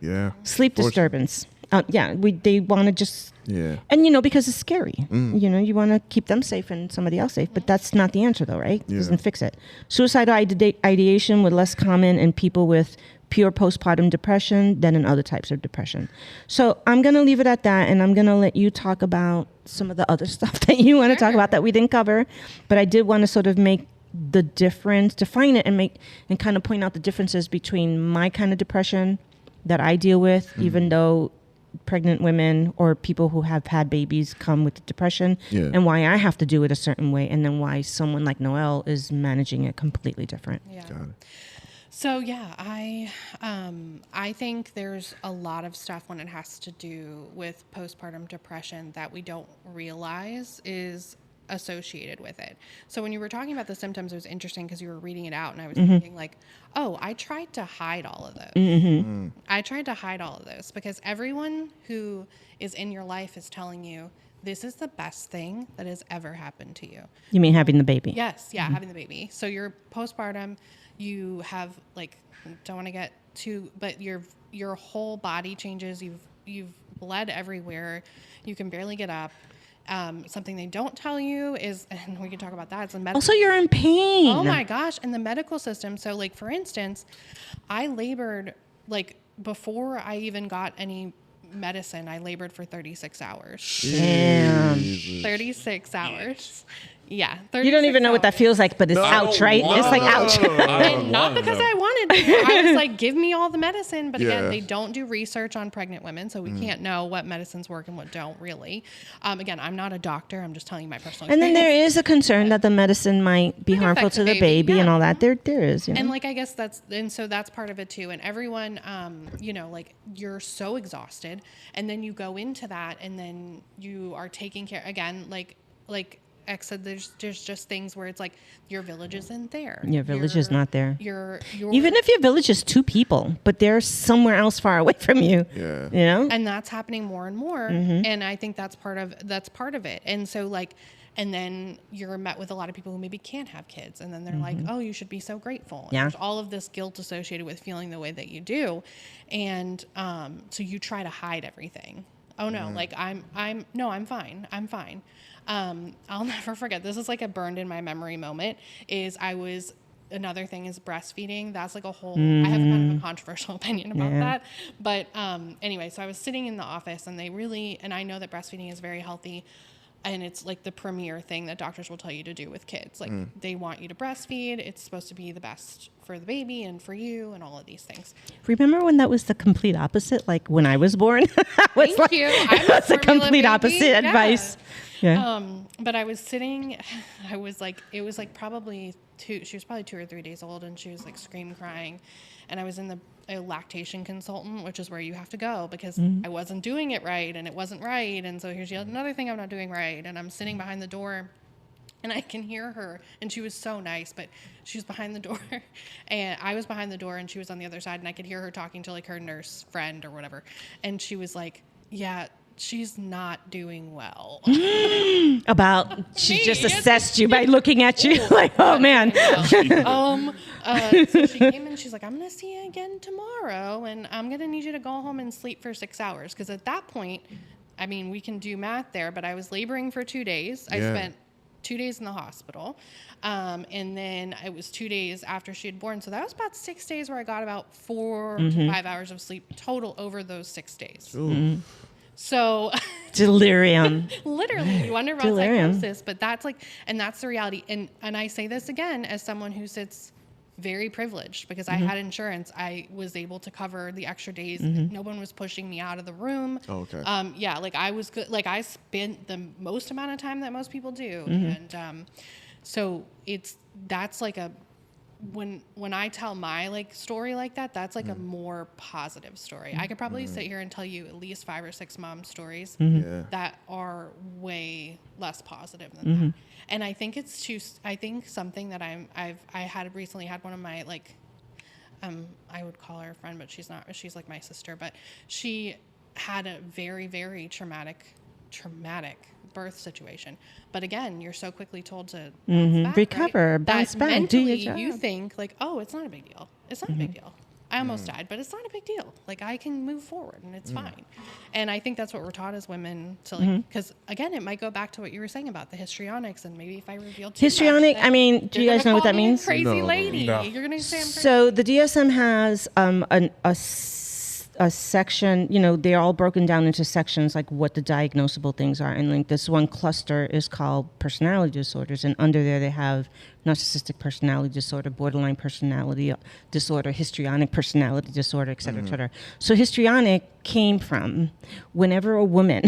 Yeah. Sleep disturbance. They want to just, and because it's scary. You want to keep them safe and somebody else safe, but that's not the answer though, right? It doesn't fix it. Suicidal ideation was less common in people with pure postpartum depression than in other types of depression. So I'm going to leave it at that, and I'm going to let you talk about some of the other stuff that you want to talk about that we didn't cover. But I did want to sort of make the difference, define it, and kind of point out the differences between my kind of depression that I deal with, even though pregnant women or people who have had babies come with depression, and why I have to do it a certain way, and then why someone like Noelle is managing it completely different. Yeah. So yeah, I think there's a lot of stuff when it has to do with postpartum depression that we don't realize is associated with it. So when you were talking about the symptoms, it was interesting because you were reading it out, and I was thinking like, oh, I tried to hide all of those. I tried to hide all of those because everyone who is in your life is telling you this is the best thing that has ever happened to you. You mean having the baby? Yes, yeah, having the baby. So you're postpartum, you have like, don't want to get too, but your whole body changes. You've bled everywhere. You can barely get up. Something they don't tell you is, and we can talk about that, it's the medical. Also, you're in pain. Oh my gosh, in the medical system. So like, for instance, I labored, like before I even got any medicine, I labored for 36 hours. Damn. 36 hours. Yeah. You don't even know what that feels like, but it's ouch, right? It's like ouch. And not because I wanted to. I was like, give me all the medicine. But again, they don't do research on pregnant women, so we can't know what medicines work and what don't really. Again, I'm not a doctor. I'm just telling you my personal And experience. then there is a concern that the medicine might be harmful affect to the the baby baby, and all that. There is. You know? And like, I guess so that's part of it too. And everyone, you know, like you're so exhausted, and then you go into that, and then you are taking care again, like X said, there's just things where it's like your village isn't there. Your village is not there. You're even if your village is 2 people, but they're somewhere else far away from you. Yeah. You know? And that's happening more and more. And I think that's part of it. And so like, and then you're met with a lot of people who maybe can't have kids. And then they're like, oh, you should be so grateful. And there's all of this guilt associated with feeling the way that you do. And so you try to hide everything. Oh no, like I'm fine. I'm fine. I'll never forget. This is like a burned in my memory moment. Another thing is breastfeeding. That's like a whole, I have kind of a controversial opinion about that. But anyway, so I was sitting in the office, and and I know that breastfeeding is very healthy. And it's like the premier thing that doctors will tell you to do with kids. Like they want you to breastfeed. It's supposed to be the best for the baby and for you and all of these things. Remember when that was the complete opposite? Like when I was born? Thank you. It was the complete opposite advice. Yeah. But I was sitting, it was like probably she was probably 2 or 3 days old, and she was like scream crying. And I was in a lactation consultant, which is where you have to go because I wasn't doing it right, and it wasn't right. And so here's another thing I'm not doing right. And I'm sitting behind the door, and I can hear her, and she was so nice, but she was behind the door, and I was behind the door, and she was on the other side, and I could hear her talking to like her nurse friend or whatever. And she was like, yeah, she's not doing well. She just assessed you by looking at you like, oh man. So she came in, she's like, I'm going to see you again tomorrow, and I'm going to need you to go home and sleep for 6 hours. Because at that point, I mean, we can do math there, but I was laboring for 2 days. I spent 2 days in the hospital. And then it was 2 days after she had born. So that was about 6 days where I got about 4 to 5 hours of sleep total over those 6 days. So delirium. Literally, you wonder about psychosis, but that's like, and that's the reality. And I say this again as someone who sits very privileged because I had insurance. I was able to cover the extra days. No one was pushing me out of the room. Oh, okay. Yeah, like I was good. Like I spent the most amount of time that most people do, and so that's like a. When I tell my like story like that, that's like a more positive story. I could probably sit here and tell you at least 5 or 6 mom stories that are way less positive than that. And I think I think something that I had recently had one of my like, I would call her a friend, but she's not. She's like my sister, but she had a very, very traumatic birth situation. But again, you're so quickly told to bounce back, recover, right? bounce that back, mentally do your job. you think like, oh, it's not a big deal. It's not a big deal. I almost died, but it's not a big deal. Like, I can move forward and it's fine. And I think that's what we're taught as women to, like, because again, it might go back to what you were saying about the histrionics, and maybe if I reveal too Histrionic, much, I mean, do you guys know what that means? Crazy No. lady. No. You're gonna say I'm crazy. So the DSM has a section, you know, they're all broken down into sections, like what the diagnosable things are. And like this one cluster is called personality disorders. And under there, they have narcissistic personality disorder, borderline personality disorder, histrionic personality disorder, et cetera, et cetera. So histrionic came from whenever a woman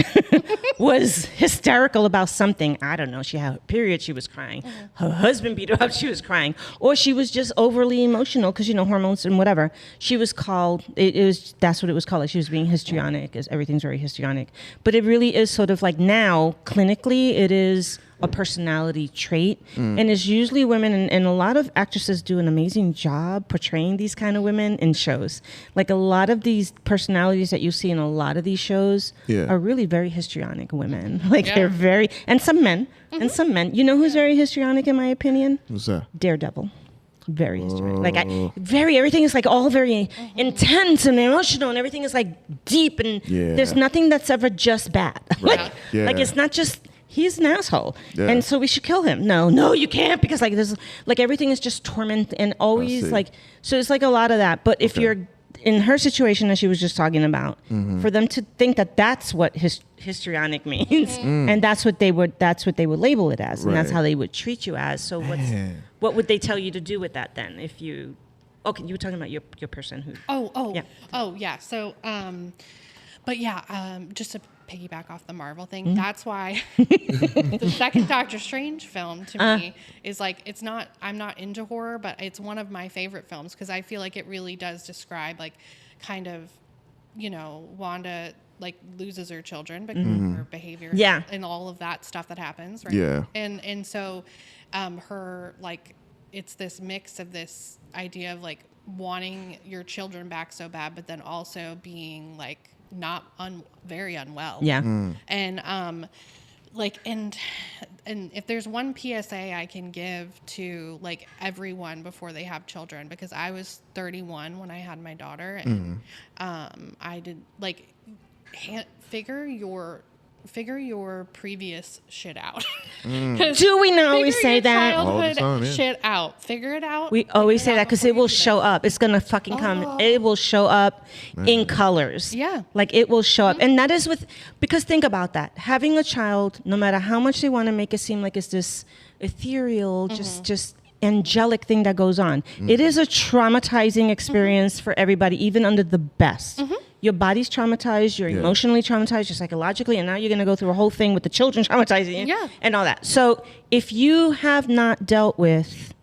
was hysterical about something. I don't know, she had a period, she was crying. Her husband beat her up, she was crying. Or she was just overly emotional because, you know, hormones and whatever. She was called, that's what it was called. Like she was being histrionic, as everything's very histrionic. But it really is sort of like now, clinically, it is a personality trait. And it's usually women, and a lot of actresses do an amazing job portraying these kind of women in shows. Like a lot of these personalities that you see in a lot of these shows are really very histrionic women. Like they're very, and some men, You know who's very histrionic in my opinion? What's that? Daredevil. Very histrionic. Like everything is like all very intense and emotional, and everything is like deep, and there's nothing that's ever just bad. Like it's not just, he's an asshole, and so we should kill him. No, you can't, because like there's like everything is just torment and always like, so it's like a lot of that. But if you're in her situation, as she was just talking about, for them to think that that's what histrionic means, and that's what they would label it as, and that's how they would treat you as. So what would they tell you to do with that then? If you, okay, you were talking about your person who. Yeah. So, but yeah, just to piggyback off the Marvel thing, that's why the second Doctor Strange film to me is like, it's not, I'm not into horror, but it's one of my favorite films because I feel like it really does describe like kind of, you know, Wanda like loses her children because of her behavior and all of that stuff that happens, right? Yeah. And so her, like, it's this mix of this idea of like wanting your children back so bad, but then also being like not very unwell. And like, and if there's one PSA I can give to like everyone before they have children, because I was 31 when I had my daughter, and I did like figure your previous shit out. Do we not always say that? All the time, shit out. Figure it out. We always say that because it will show up. It's going to fucking come. It will show up in colors. Yeah. Like it will show up. And that is because think about that. Having a child, no matter how much they want to make it seem like it's this ethereal, just angelic thing that goes on. It is a traumatizing experience for everybody, even under the best. Your body's traumatized, you're emotionally traumatized, you're psychologically, and now you're going to go through a whole thing with the children traumatizing you and all that. So if you have not dealt with,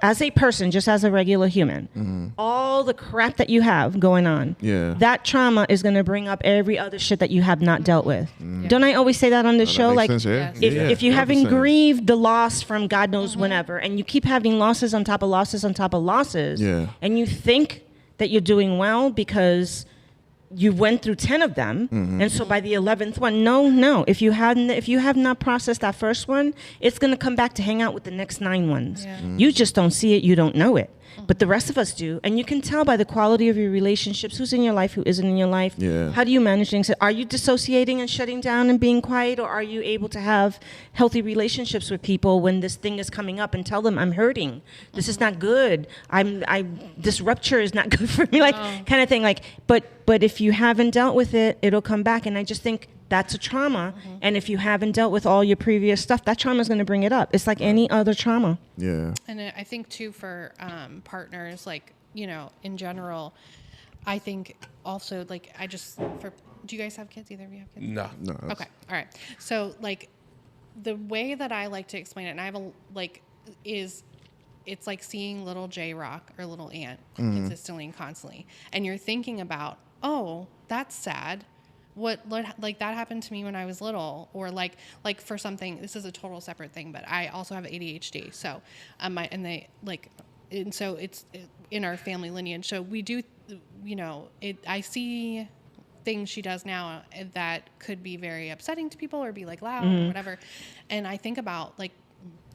as a person, just as a regular human, all the crap that you have going on, that trauma is going to bring up every other shit that you have not dealt with. Don't I always say that on the show? Like, if you haven't grieved the loss from God knows whenever, and you keep having losses on top of losses on top of losses, and you think that you're doing well because you went through 10 of them, and so by the 11th one, no. If you have not processed that first one, it's going to come back to hang out with the next 9 ones. You just don't see it, you don't know it. But the rest of us do, and you can tell by the quality of your relationships, who's in your life, who isn't in your life. How do you manage things? Are you dissociating and shutting down and being quiet, or are you able to have healthy relationships with people when this thing is coming up and tell them, I'm hurting, this is not good, this rupture is not good for me, like kind of thing. Like, but if you haven't dealt with it, it'll come back, and I just think that's a trauma. And if you haven't dealt with all your previous stuff, that trauma is going to bring it up. It's like any other trauma. Yeah. And I think too, for partners, like, you know, in general, I think also like, do you guys have kids? Either of you have kids? No. Okay. All right. So like the way that I like to explain it, and I have it's like seeing little J-Rock or little Ant consistently and constantly. And you're thinking about, oh, that's sad. What like that happened to me when I was little, or like for something, this is a total separate thing, but I also have ADHD. So, so it's in our family lineage. So we do, you know, I see things she does now that could be very upsetting to people or be like loud or whatever. And I think about like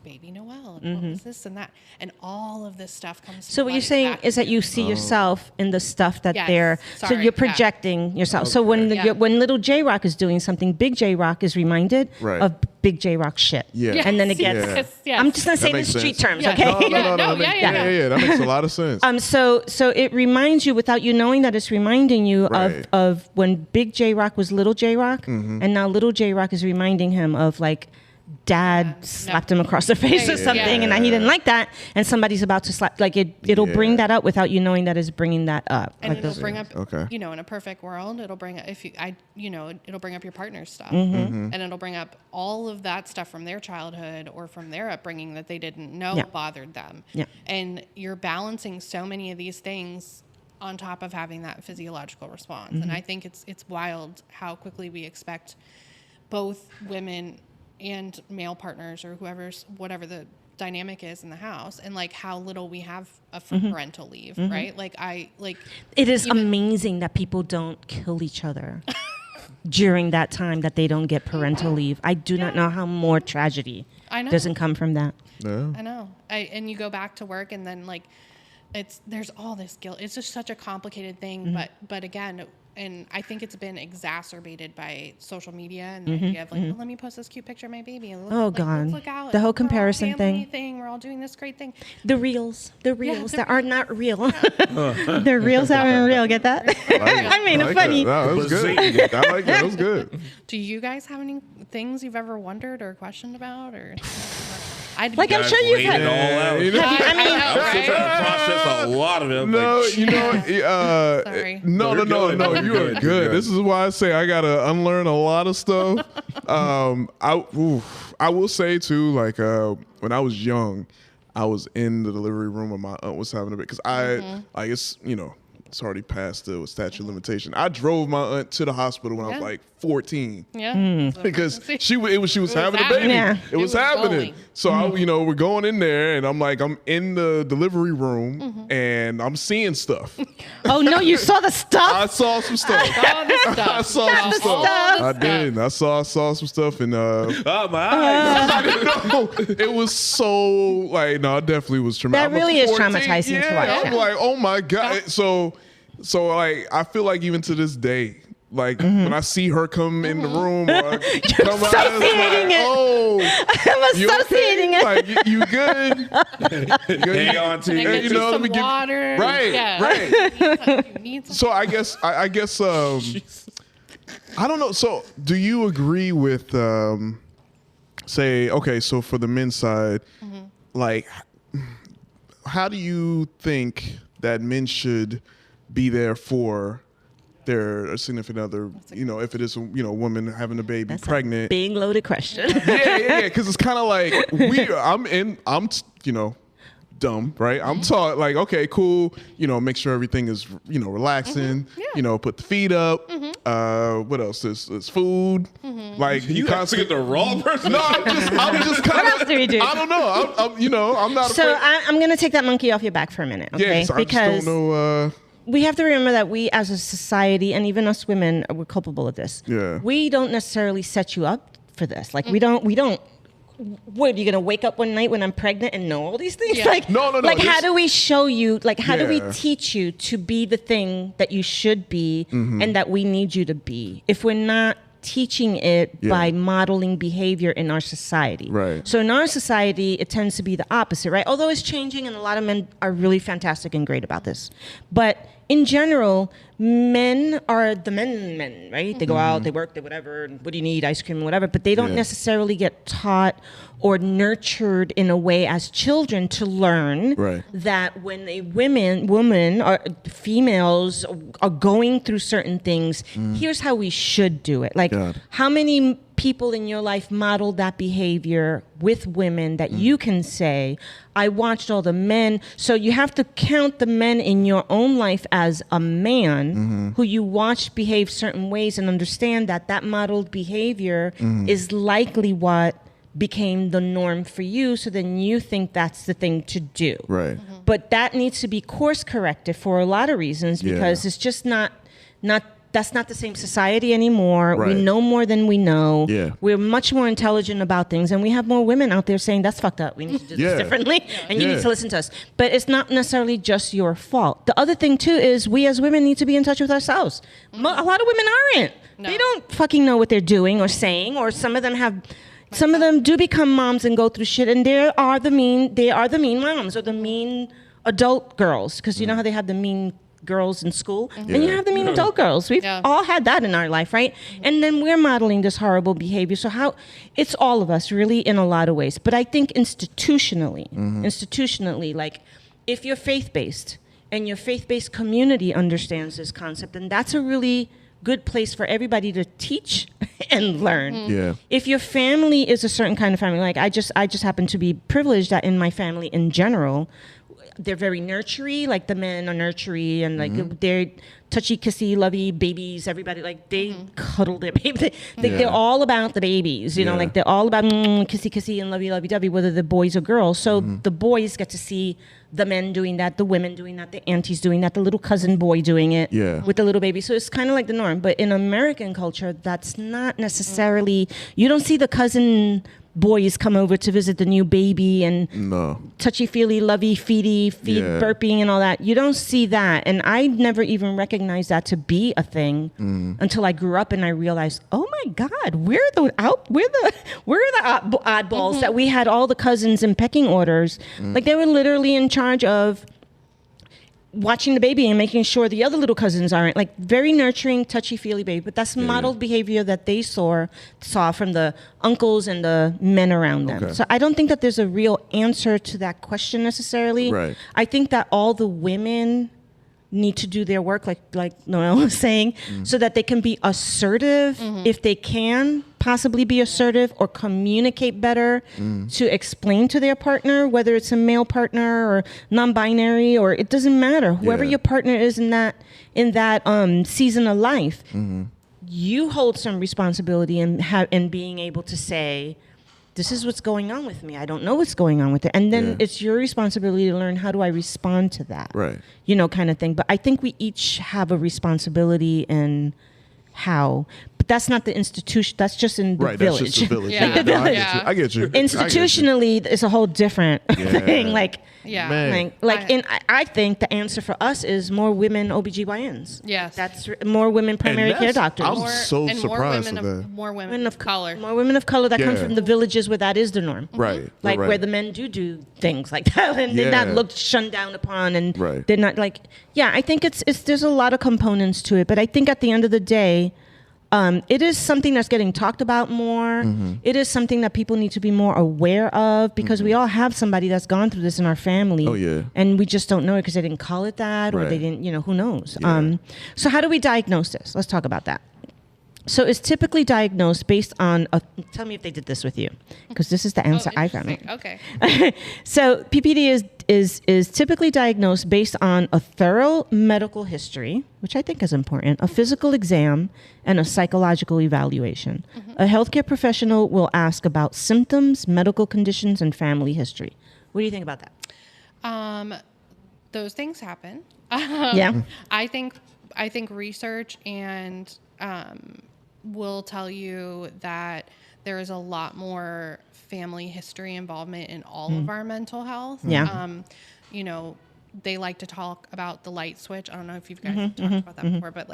baby Noelle? And what was this and that? And all of this stuff comes. So what you're saying is that you see yourself in the stuff that they're. So Sorry, you're projecting yourself. So when when little J Rock is doing something, Big J Rock is reminded of Big J Rock shit. Yeah. And then it gets. Yes. I'm just gonna say That the makes street sense. terms, okay? No. That makes a lot of sense. So it reminds you without you knowing that it's reminding you of when Big J Rock was little J Rock, and now little J Rock is reminding him of like dad slapped him across the face or something, and he didn't like that, and somebody's about to slap. Like it'll bring that up without you knowing that it's bringing that up. And like it'll bring up, in a perfect world, it'll bring up it'll bring up your partner's stuff, and it'll bring up all of that stuff from their childhood or from their upbringing that they didn't know bothered them. Yeah. And you're balancing so many of these things on top of having that physiological response. And I think it's wild how quickly we expect both women and male partners or whatever the dynamic is in the house, and like how little we have for parental leave, right? It is amazing that people don't kill each other during that time that they don't get parental leave. I do not know how more tragedy doesn't come from that. No. I know. And you go back to work, and then like there's all this guilt. It's just such a complicated thing, but again, and I think it's been exacerbated by social media and the idea of like, well, let me post this cute picture of my baby. And God, look out. The whole comparison thing. We're all doing this great thing. The reels that are not real. The reels aren't real. Get that? I made it funny. That was good. I like that. That was good. Do you guys have any things you've ever wondered or questioned about, or? I'm sure you've had. Process a lot of it. No, Sorry. No, you are good. This is why I say I gotta unlearn a lot of stuff. I will say too, like when I was young, I was in the delivery room when my aunt was having a baby because it's already past the statute of limitation. I drove my aunt to the hospital when I was like 14. Yeah. Because she was having a baby. Yeah. It was happening. So we're going in there, and I'm in the delivery room, and I'm seeing stuff. Oh no, you saw the stuff? I saw some stuff. I saw some stuff. I did. I saw some stuff, and my eyes. I didn't know. It was so like I definitely was traumatic. That really is traumatizing to watch. I'm like, oh my God. So like I feel like even to this day, like when I see her come in the room, or come out, associating it. Oh, I'm associating it. Like you good? Hang on to Get it. you some water. Right, right. You need some. So I guess I don't know. So do you agree with say okay? So for the men's side, like how do you think that men should be there for their significant other, if it is a woman having a baby, pregnant? Big loaded question. Yeah, because it's kind of like I'm dumb, right? I'm taught like, okay, cool, make sure everything is relaxing, put the feet up. What else? There's food. Like You constantly get the wrong person. No, I'm just kind of. What else do we do? I don't know. I'm not. So afraid. I'm going to take that monkey off your back for a minute, okay? Yeah, so I just don't know. We have to remember that we as a society, and even us women, we're culpable of this. Yeah. We don't necessarily set you up for this. Like we don't. What, are you going to wake up one night when I'm pregnant and know all these things? Yeah. Like, No. Like, how do we show you, like, how do we teach you to be the thing that you should be and that we need you to be if we're not teaching it by modeling behavior in our society? Right. So in our society, it tends to be the opposite, right? Although it's changing, and a lot of men are really fantastic and great about this. But in general, men are the men, right? They go out, they work, they whatever, and what do you need, ice cream, whatever, but they don't necessarily get taught or nurtured in a way as children to learn that when a woman or females are going through certain things, here's how we should do it. Like, how many people in your life modeled that behavior with women that you can say, I watched all the men. So you have to count the men in your own life as a man who you watched behave certain ways and understand that that modeled behavior is likely what became the norm for you. So then you think that's the thing to do. Right. But that needs to be course corrected for a lot of reasons because it's just not that's not the same society anymore. Right. We know more than we know. Yeah. We're much more intelligent about things, and we have more women out there saying that's fucked up. We need to do this differently, and you need to listen to us. But it's not necessarily just your fault. The other thing too is we as women need to be in touch with ourselves. A lot of women aren't. No. They don't fucking know what they're doing or saying, or some of them do become moms and go through shit, and they are the mean moms or the mean adult girls, because you know how they have the mean girls in school, and you have the mean adult girls. We've all had that in our life, right? And then we're modeling this horrible behavior. So it's all of us really in a lot of ways. But I think institutionally, like if you're faith-based and your faith-based community understands this concept, then that's a really good place for everybody to teach and learn. Yeah. If your family is a certain kind of family, like I just happen to be privileged that in my family in general, they're very nurturing, like the men are nurturing, and like they're touchy, kissy, lovey babies. Everybody, like they cuddle their baby. They're all about the babies, you know, like they're all about kissy, kissy, and lovey, lovey, dovey, whether they're boys or girls. So the boys get to see the men doing that, the women doing that, the aunties doing that, the little cousin boy doing it with the little baby. So it's kind of like the norm. But in American culture, that's not necessarily, you don't see the cousin boys come over to visit the new baby and touchy-feely, lovey-feedy, burping and all that. You don't see that. And I never even recognized that to be a thing until I grew up and I realized, oh my God, we're the oddballs that we had all the cousins in pecking orders. Like they were literally in charge of watching the baby and making sure the other little cousins aren't, like very nurturing, touchy-feely baby. But that's modeled behavior that they saw from the uncles and the men around them. Okay. So I don't think that there's a real answer to that question necessarily. Right. I think that all the women need to do their work, like Noelle was saying, so that they can be assertive if they can possibly be assertive or communicate better to explain to their partner, whether it's a male partner or non-binary, or it doesn't matter, whoever your partner is in that season of life, you hold some responsibility in being able to say, this is what's going on with me. I don't know what's going on with it. And then it's your responsibility to learn, how do I respond to that? Right. You know, kind of thing. But I think we each have a responsibility in how. But that's not the institution. That's just in the village. That's just the village. Yeah. Like the village. I get you. Institutionally, it's a whole different thing. Like, Man. I think the answer for us is more women OBGYNs. Yes. That's more women primary care doctors. I'm so surprised with that. More women of color. More women of color that come from the villages where that is the norm. Right. Like where the men do things like that, and they're not looked shunned down upon, and they're not like, I think it's there's a lot of components to it, but I think at the end of the day, it is something that's getting talked about more. It is something that people need to be more aware of, because we all have somebody that's gone through this in our family. Oh, yeah. And we just don't know it because they didn't call it that, or they didn't, who knows. Yeah. So how do we diagnose this? Let's talk about that. So it's typically diagnosed based on, tell me if they did this with you, because this is the answer I found. Okay. So PPD is typically diagnosed based on a thorough medical history, which I think is important, a physical exam, and a psychological evaluation. A healthcare professional will ask about symptoms, medical conditions, and family history. What do you think about that? Those things happen. I think research and will tell you that there is a lot more family history involvement in all of our mental health. They like to talk about the light switch. I don't know if you guys have talked about that before, but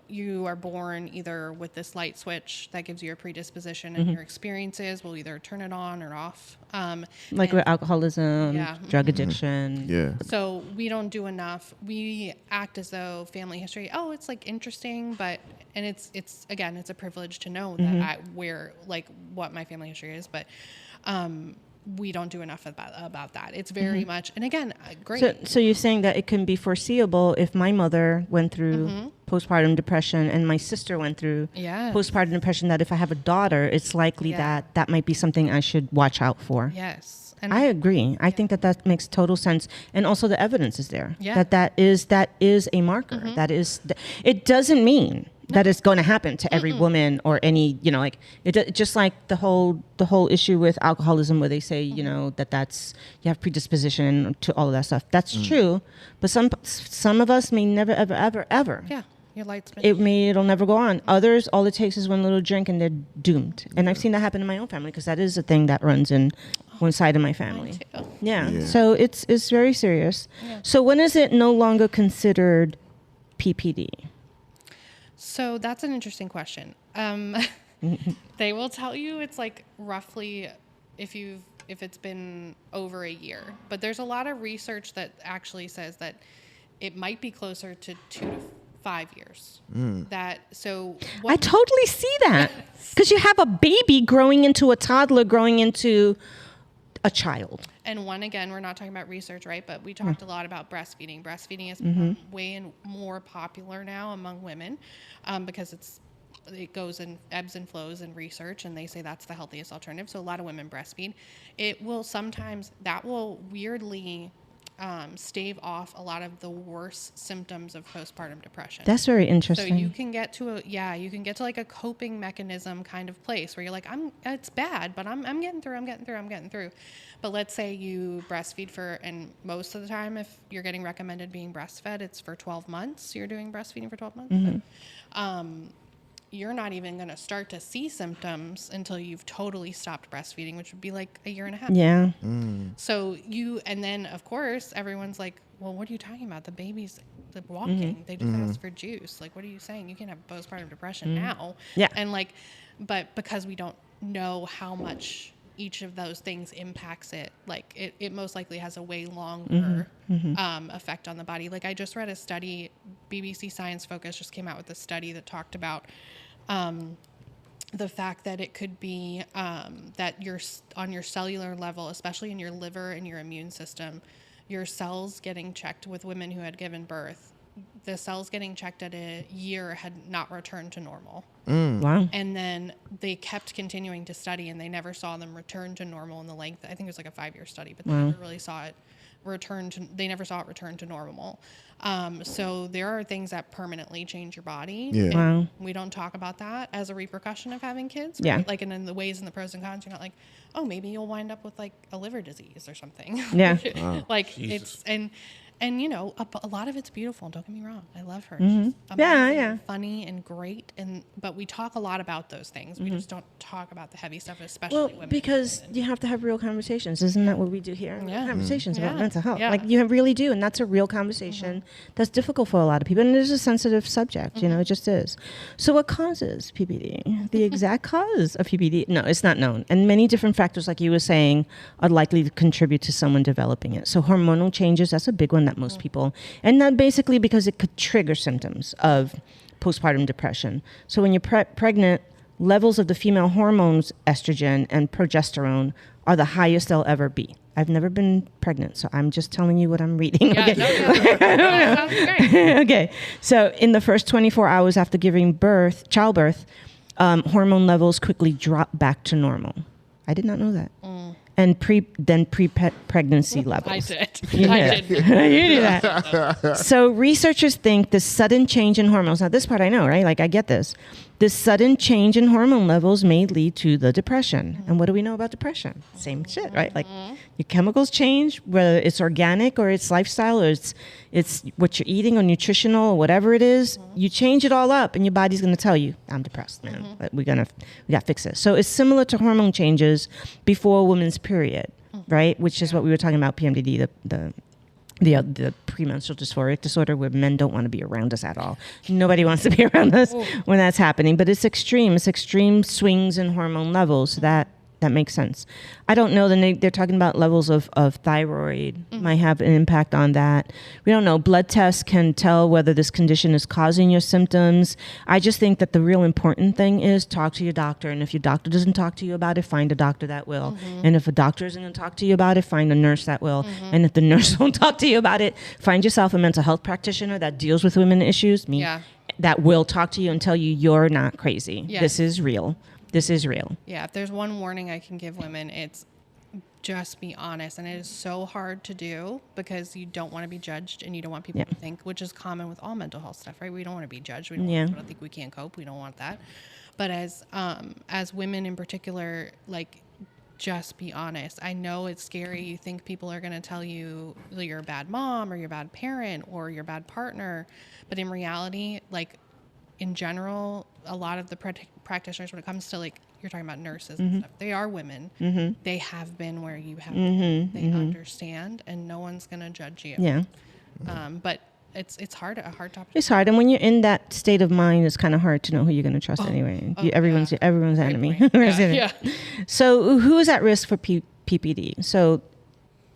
you are born either with this light switch that gives you a predisposition, and your experiences will either turn it on or off. Like with alcoholism, drug addiction. Yeah. So we don't do enough. We act as though family history, it's like interesting, and it's again, it's a privilege to know that what my family history is, but we don't do enough about that. It's very much, and again, great. So you're saying that it can be foreseeable if my mother went through postpartum depression and my sister went through postpartum depression, that if I have a daughter, it's likely that might be something I should watch out for. Yes. And I agree. I think that makes total sense. And also the evidence is there. Yeah. That is a marker. That is, it doesn't mean that it's going to happen to every woman or any, just like the whole issue with alcoholism, where they say, that's you have predisposition to all of that stuff. That's true. But some of us may never, ever, ever, ever Your light's been it'll never go on. Others, all it takes is one little drink and they're doomed. And I've seen that happen in my own family because that is a thing that runs in one side of my family. too. Yeah. So it's very serious. Yeah. So when is it no longer considered PPD? So that's an interesting question. They will tell you it's like roughly if it's been over a year, but there's a lot of research that actually says that it might be closer to 2 to 5 years. I totally see that because you have a baby growing into a toddler, growing into a child. And again, we're not talking about research, right? But we talked a lot about breastfeeding. Breastfeeding has become way more popular now among women because it goes in ebbs and flows in research, and they say that's the healthiest alternative. So a lot of women breastfeed. That will weirdly stave off a lot of the worst symptoms of postpartum depression. That's very So interesting. you can get to like a coping mechanism kind of place where you're like, it's bad, but I'm getting through. But let's say you breastfeed and most of the time, if you're getting recommended being breastfed, it's for 12 months. You're doing breastfeeding for 12 months. But, you're not even going to start to see symptoms until you've totally stopped breastfeeding, which would be like a year and a half. Yeah. So and then of course everyone's like, well, what are you talking about? The baby's walking. They do fast for juice. Like, what are you saying? You can't have postpartum depression now. Yeah. And but because we don't know how much each of those things impacts it, like it most likely has a way longer effect on the body. Like I just read a study, BBC Science Focus just came out with a study that talked about the fact that it could be that on your cellular level, especially in your liver and your immune system, your cells getting checked with women who had given birth, the cells getting checked at a year had not returned to normal. Wow. And then they kept continuing to study, and they never saw them return to normal in the length. I think it was like a 5-year study, but they never really saw it return to normal. So there are things that permanently change your body. Yeah. Wow. We don't talk about that as a repercussion of having kids. Yeah. Right? Like, and in the ways and the pros and cons, you're not like, oh, maybe you'll wind up with like a liver disease or something. Yeah. Like Jesus. and you know, a lot of it's beautiful. Don't get me wrong. I love her. Mm-hmm. She's amazing, Yeah. and funny and great. But we talk a lot about those things. We just don't talk about the heavy stuff, especially Well, women. because you have to have real conversations. Isn't that what we do here? Real Yeah. conversations about Yeah. mental health. Yeah. Like you really do. And that's a real conversation that's difficult for a lot of people. And it is a sensitive subject, you know, it just is. So what causes PPD? The exact cause of PPD? No, it's not known. And many different factors, like you were saying, are likely to contribute to someone developing it. So hormonal changes, that's a big one that most people, and that basically because it could trigger symptoms of postpartum depression. So when you're pregnant, levels of the female hormones, estrogen and progesterone, are the highest they'll ever be. I've never been pregnant, so I'm just telling you what I'm reading. Yeah, Okay. that sounds great. Okay. So in the first 24 hours after giving childbirth, hormone levels quickly drop back to normal. I did not know that. And pre-pregnancy levels. I did. You I did. did. You knew that. So researchers think the sudden change in hormones, now this part I know, right? Like I get this. This sudden change in hormone levels may lead to the depression. And what do we know about depression? Same shit, right? Like your chemicals change, whether it's organic or it's lifestyle or it's what you're eating or nutritional or whatever it is. You change it all up and your body's going to tell you, I'm depressed, man. But we got to fix it. So it's similar to hormone changes before a woman's period, right? Which is what we were talking about, PMDD, the premenstrual dysphoric disorder, where men don't want to be around us at all. Nobody wants to be around us when that's happening. But it's extreme. It's extreme swings in hormone levels. So that makes sense. I don't know. They're talking about levels of thyroid might have an impact on that. We don't know. Blood tests can tell whether this condition is causing your symptoms. I just think that the real important thing is talk to your doctor. And if your doctor doesn't talk to you about it, find a doctor that will. And if a doctor isn't going to talk to you about it, find a nurse that will. And if the nurse won't talk to you about it, find yourself a mental health practitioner that deals with women issues. That will talk to you and tell you you're not crazy. Yeah. This is real. This is real. Yeah, if there's one warning I can give women, it's just be honest. And it is so hard to do because you don't want to be judged and you don't want people to think, which is common with all mental health stuff, right? We don't want to be judged. We don't want people to think we can't cope. We don't want that. But as women in particular, like, just be honest. I know it's scary. You think people are going to tell you you're a bad mom or you're a bad parent or you're a bad partner. But in reality, like, in general, a lot of the practitioners, when it comes to like, you're talking about nurses and stuff, they are women. They have been where you have been. They understand, and no one's going to judge you. Yeah. But it's hard, a hard topic. It's hard. And when you're in that state of mind, it's kind of hard to know who you're going to trust anyway. Everyone's Great enemy. point. Yeah. So who is at risk for PPD? So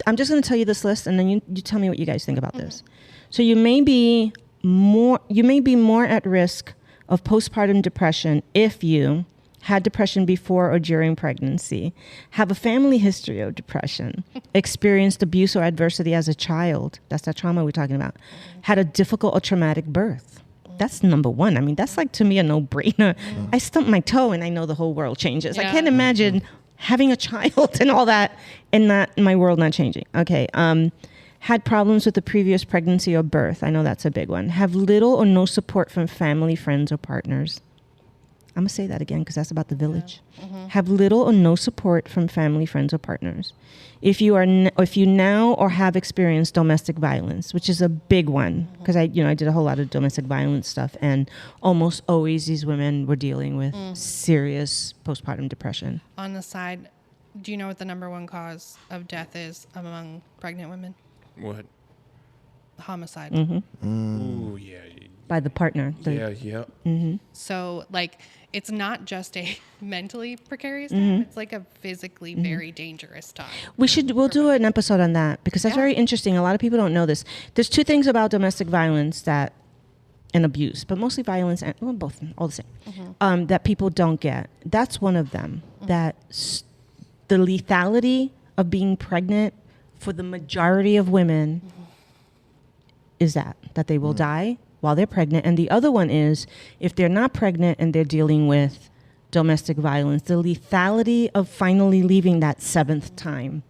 I'm just going to tell you this list, and then you tell me what you guys think about this. So you may be more at risk of postpartum depression if you had depression before or during pregnancy, have a family history of depression, experienced abuse or adversity as a child, that's that trauma we're talking about, had a difficult or traumatic birth. That's number one. I mean, that's like, to me, a no-brainer. I stump my toe and I know the whole world changes. Yeah. I can't imagine having a child and all that and not my world not changing. Okay. Had problems with the previous pregnancy or birth. I know that's a big one. Have little or no support from family, friends, or partners. I'm going to say that again because that's about the village. Have little or no support from family, friends, or partners. If you now or have experienced domestic violence, which is a big one, because I did a whole lot of domestic violence stuff, and almost always these women were dealing with serious postpartum depression. On the side, do you know what the number one cause of death is among pregnant women? What? Homicide. Ooh, yeah. By the partner. Yeah. So, like, it's not just a mentally precarious time. It's like a physically very dangerous time. We'll do an episode on that because that's very interesting. A lot of people don't know this. There's two things about domestic violence and abuse, but mostly violence and both, all the same, that people don't get. That's one of them. That the lethality of being pregnant for the majority of women is that they will die while they're pregnant. And the other one is if they're not pregnant and they're dealing with domestic violence, the lethality of finally leaving that seventh time,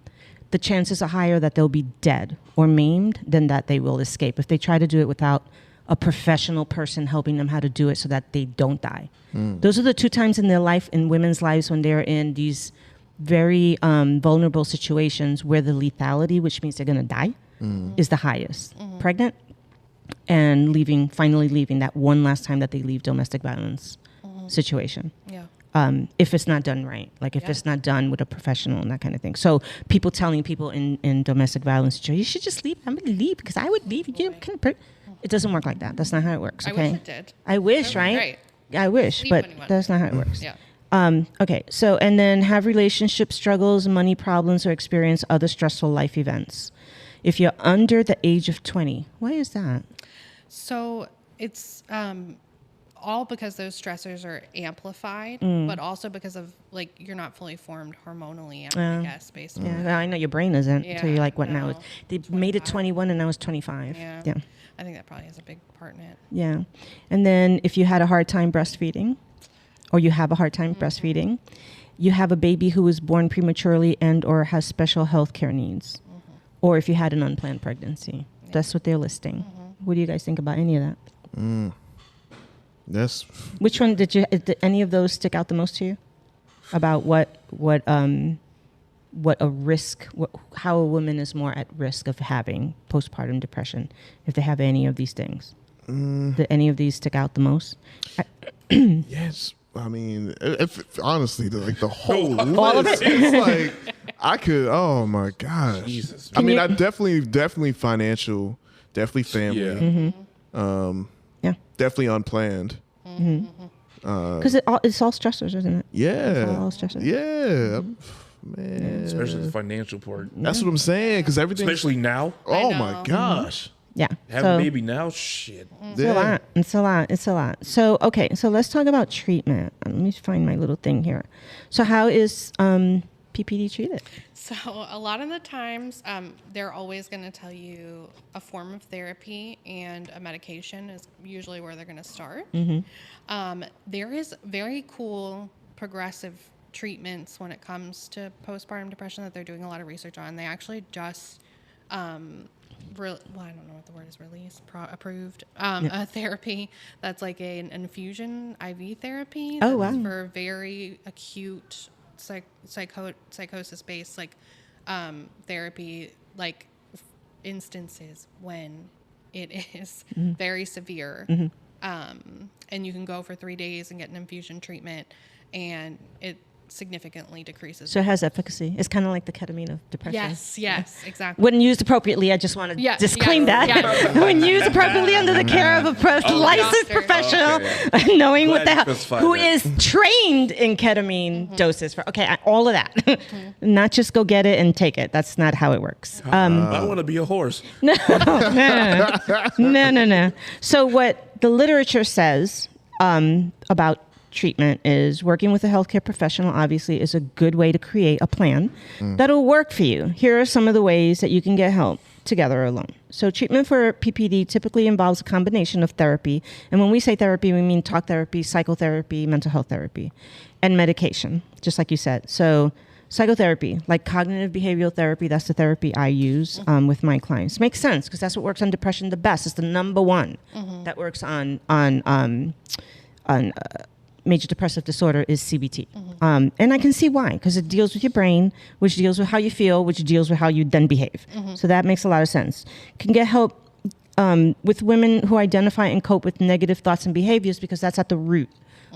the chances are higher that they'll be dead or maimed than that they will escape if they try to do it without a professional person helping them how to do it so that they don't die. Those are the two times in their life, in women's lives, when they're in these very vulnerable situations where the lethality, which means they're going to die, is the highest. Pregnant and finally leaving that one last time that they leave domestic violence situation. Yeah. If it's not done right, like if it's not done with a professional and that kind of thing. So people telling people in domestic violence situations, you should just leave. I'm going to leave because I would leave. It doesn't work like that. That's not how it works. Okay. I wish it did. I wish, right? Great. I wish, Leave but when you want. that's not how it works. Yeah. Okay, so, and then have relationship struggles, money problems, or experience other stressful life events. If you're under the age of 20, why is that? So it's all because those stressors are amplified, but also because of, like, you're not fully formed hormonally, I guess, based on Yeah, I know your brain isn't. Yeah, So you're like, what now? no. They made it 21 and now it's 25. Yeah. Yeah. I think that probably has a big part in it. Yeah. And then if you had a hard time breastfeeding, or you have a hard time breastfeeding, you have a baby who was born prematurely and or has special health care needs, or if you had an unplanned pregnancy. Yeah. That's what they're listing. What do you guys think about any of that? Which one did any of those stick out the most to you? About what a risk, how a woman is more at risk of having postpartum depression if they have any of these things? Did any of these stick out the most? Yes. I mean, if honestly, the whole All of list, it? it's like I could. Oh my gosh! Jesus. I mean, I definitely financial, definitely family. Yeah. Definitely unplanned. Because it's all stressors, isn't it? Yeah. It's all stressors. Yeah. Man. Especially the financial part. That's what I'm saying. Because everything. Especially now. Oh I my know. gosh. Yeah. Having a baby now, shit. It's a lot. It's a lot. So, okay. So let's talk about treatment. Let me find my little thing here. So how is PPD treated? So a lot of the times, they're always going to tell you a form of therapy and a medication is usually where they're going to start. There is very cool progressive treatments when it comes to postpartum depression that they're doing a lot of research on. They actually just, I don't know what the word is, approved a therapy that's like an infusion IV therapy. Oh, wow. For very acute psychosis-based therapy, like instances when it is very severe And you can go for 3 days and get an infusion treatment, and it significantly decreases. So it has efficacy. It's kind of like the ketamine of depression. Yes, exactly. When used appropriately, I just want to disclaim that. Yes. When used appropriately under the care of a licensed professional, knowing what the hell, who is trained in ketamine doses for, all of that. Not just go get it and take it. That's not how it works. I want to be a horse. No. So what the literature says about treatment is working with a healthcare professional obviously is a good way to create a plan that'll work for you. Here are some of the ways that you can get help together or alone. So treatment for PPD typically involves a combination of therapy. And when we say therapy, we mean talk therapy, psychotherapy, mental health therapy, and medication, just like you said. So psychotherapy, like cognitive behavioral therapy, that's the therapy I use with my clients. Makes sense because that's what works on depression the best. It's the number one that works on major depressive disorder is CBT. And I can see why, because it deals with your brain, which deals with how you feel, which deals with how you then behave. So that makes a lot of sense. Can get help with women who identify and cope with negative thoughts and behaviors, because that's at the root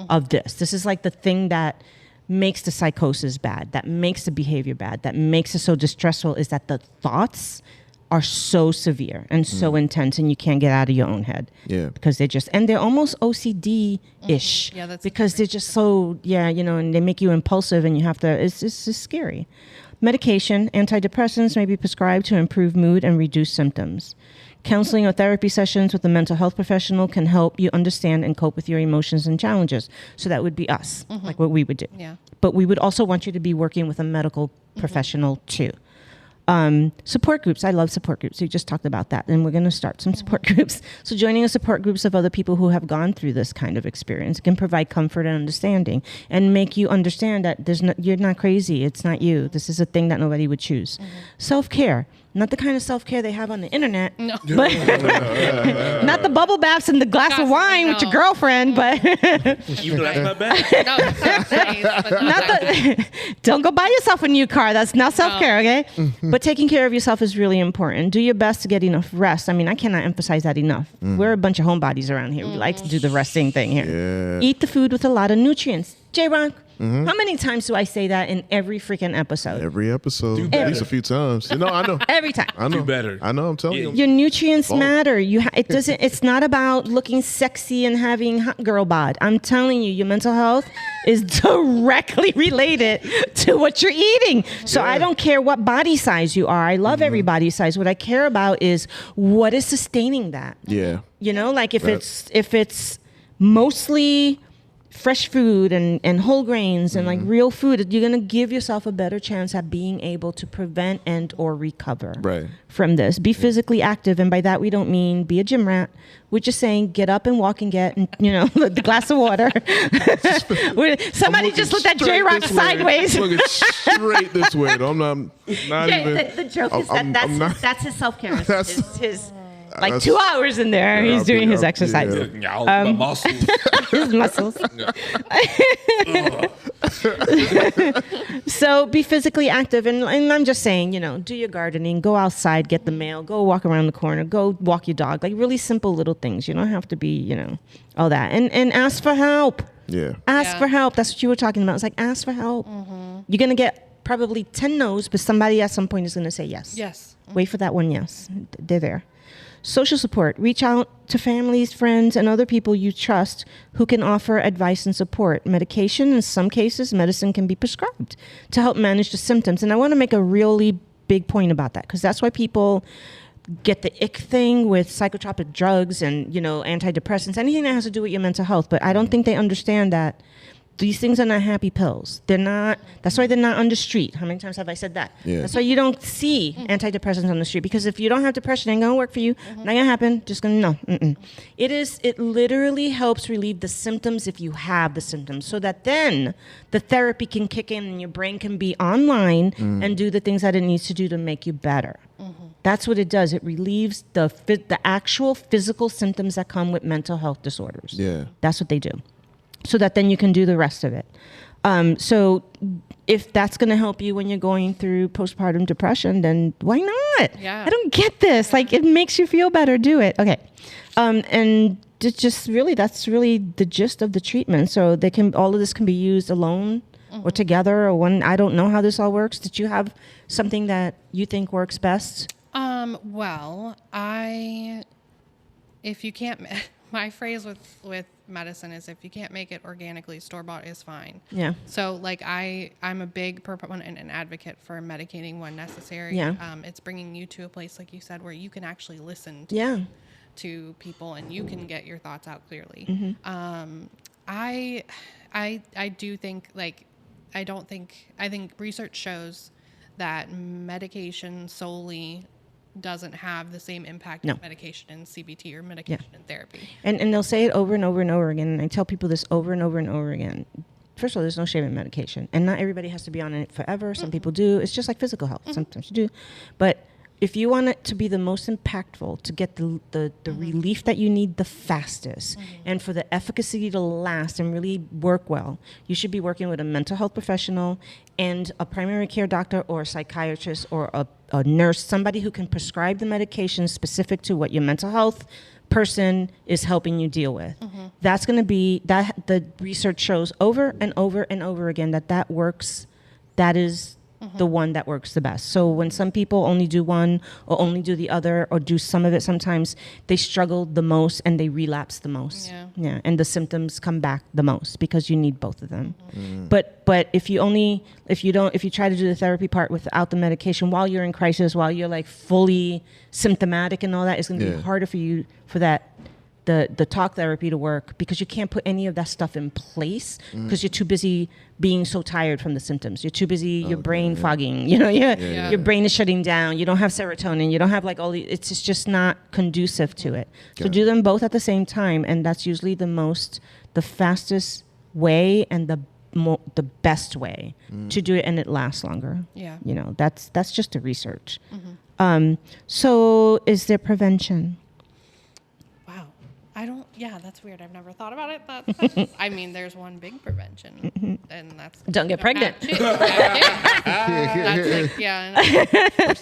of this. This is like the thing that makes the psychosis bad, that makes the behavior bad, that makes it so distressful, is that the thoughts are so severe and so intense, and you can't get out of your own head. Yeah. Because they're almost OCD-ish. Yeah, that's because they're just so, and they make you impulsive, and you have to, it's just scary. Medication, antidepressants may be prescribed to improve mood and reduce symptoms. Counseling or therapy sessions with a mental health professional can help you understand and cope with your emotions and challenges. So that would be us, like what we would do. Yeah. But we would also want you to be working with a medical professional too. Support groups. I love support groups. We just talked about that, and we're going to start some support groups. So joining a support groups of other people who have gone through this kind of experience can provide comfort and understanding, and make you understand that you're not crazy. It's not you. This is a thing that nobody would choose. Self-care. Not the kind of self-care they have on the internet, No. but not the bubble baths and the glass of wine with your girlfriend, but Even though that's not bad. No, it sounds nice, but not that. don't go buy yourself a new car. That's not self-care, okay? But taking care of yourself is really important. Do your best to get enough rest. I mean, I cannot emphasize that enough. We're a bunch of homebodies around here. We like to do the resting thing here. Yeah. Eat the food with a lot of nutrients. J-Rock, how many times do I say that in every freaking episode? Every episode, Do at better. least a few times. No, I know. Every time. I know. Do better. I know. I'm telling you. Your nutrients Both. matter. It doesn't. It's not about looking sexy and having hot girl bod. I'm telling you, your mental health is directly related to what you're eating. So I don't care what body size you are. I love every body size. What I care about is what is sustaining that. Yeah. Like if Right. it's mostly fresh food and whole grains and like real food, you're going to give yourself a better chance at being able to prevent and or recover Right. from this. Be physically active. And by that, we don't mean be a gym rat. We're just saying get up and walk and get, the glass of water. Somebody just looked at J-Rock sideways. Looking straight this way. Though. I'm not even. The joke is I'm not- that's his self-care. That's- His that's- 2 hours in there, he's doing his exercise. yeah. My muscles. His muscles. So be physically active, and I'm just saying, do your gardening, go outside, get the mail, go walk around the corner, go walk your dog, like really simple little things. You don't have to be, all that, and ask for help. Yeah. Ask Yeah. for help. That's what you were talking about. It's like ask for help. You're gonna get probably 10 no's, but somebody at some point is gonna say yes. Yes. Wait for that one yes. They're there. Social support. Reach out to families, friends, and other people you trust who can offer advice and support. Medication, in some cases, medicine can be prescribed to help manage the symptoms. And I want to make a really big point about that, because that's why people get the ick thing with psychotropic drugs and, antidepressants, anything that has to do with your mental health. But I don't think they understand that these things are not happy pills. They're not. That's why they're not on the street. How many times have I said that? Yeah. That's why you don't see antidepressants on the street, because if you don't have depression, it ain't gonna work for you. Not gonna happen. Just gonna no. Mm-mm. It literally helps relieve the symptoms if you have the symptoms, so that then the therapy can kick in and your brain can be online and do the things that it needs to do to make you better. That's what it does. It relieves the actual physical symptoms that come with mental health disorders. Yeah. That's what they do. So that then you can do the rest of it. So if that's going to help you when you're going through postpartum depression, then why not? Yeah. I don't get this. Like, it makes you feel better. Do it. Okay. And just really, that's really the gist of the treatment. So all of this can be used alone or together or one. I don't know how this all works. Did you have something that you think works best? Well, if you can't, my phrase with medicine is if you can't make it organically, store-bought is fine. Yeah. So like I'm a big proponent and advocate for medicating when necessary. Yeah. It's bringing you to a place, like you said, where you can actually listen to people and you can get your thoughts out clearly. Mm-hmm. I do think I think research shows that medication solely doesn't have the same impact as medication in CBT or medication in therapy. And they'll say it over and over and over again. And I tell people this over and over and over again. First of all, there's no shame in medication. And not everybody has to be on it forever. Some people do. It's just like physical health. Sometimes you do. But if you want it to be the most impactful, to get the relief that you need the fastest, and for the efficacy to last and really work well, you should be working with a mental health professional and a primary care doctor or a psychiatrist or a nurse, somebody who can prescribe the medication specific to what your mental health person is helping you deal with. That's going to be, that the research shows over and over and over again that works. That is the one that works the best. So when some people only do one or only do the other or do some of it, sometimes they struggle the most and they relapse the most. Yeah. And the symptoms come back the most because you need both of them. But if you try to do the therapy part without the medication while you're in crisis, while you're like fully symptomatic and all that, it's going to be harder for you for that the talk therapy to work, because you can't put any of that stuff in place because you're too busy being so tired from the symptoms. You're too busy, your brain fogging, your brain is shutting down. You don't have serotonin. You don't have like all the, it's just not conducive to it. So do them both at the same time. And that's usually the fastest way and the best way to do it, and it lasts longer. Yeah. That's just the research. So is there prevention? That's weird. I've never thought about it. I mean, there's one big prevention, and that's don't get pregnant. That's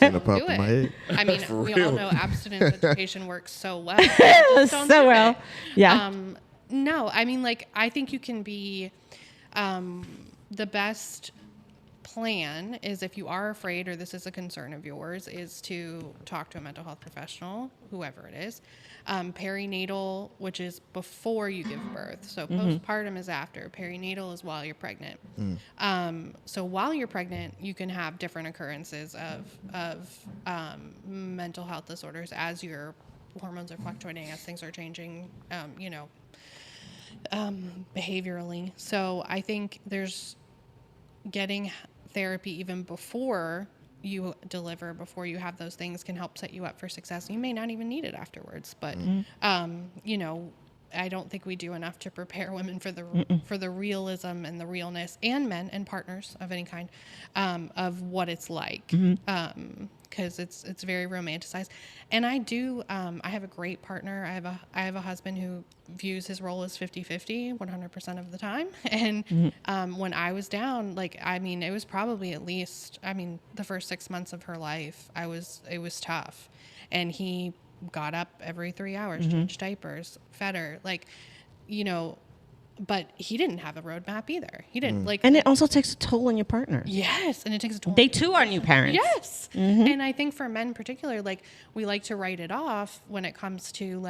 like, do it. I mean, we all know abstinence education works so well. So well. Yeah. No, I mean, like, I think you can be the best plan is, if you are afraid or this is a concern of yours, is to talk to a mental health professional, whoever it is. Perinatal, which is before you give birth. So postpartum is after. Perinatal is while you're pregnant. So while you're pregnant, you can have different occurrences of mental health disorders as your hormones are fluctuating, as things are changing, behaviorally. So I think there's getting therapy even before you deliver, before you have those things, can help set you up for success. You may not even need it afterwards, but I don't think we do enough to prepare women for the realism and the realness, and men and partners of any kind, of what it's like. Because it's very romanticized. And I have a great partner. I have a husband who views his role as 50-50 100% of the time. And when I was down, it was probably at least, the first 6 months of her life, it was tough. And he got up every 3 hours, changed diapers, fed her, but he didn't have a roadmap either. He didn't and it also takes a toll on your partner. Yes, and it takes a toll. They too are new parents. Yes, and I think for men in particular, we like to write it off when it comes to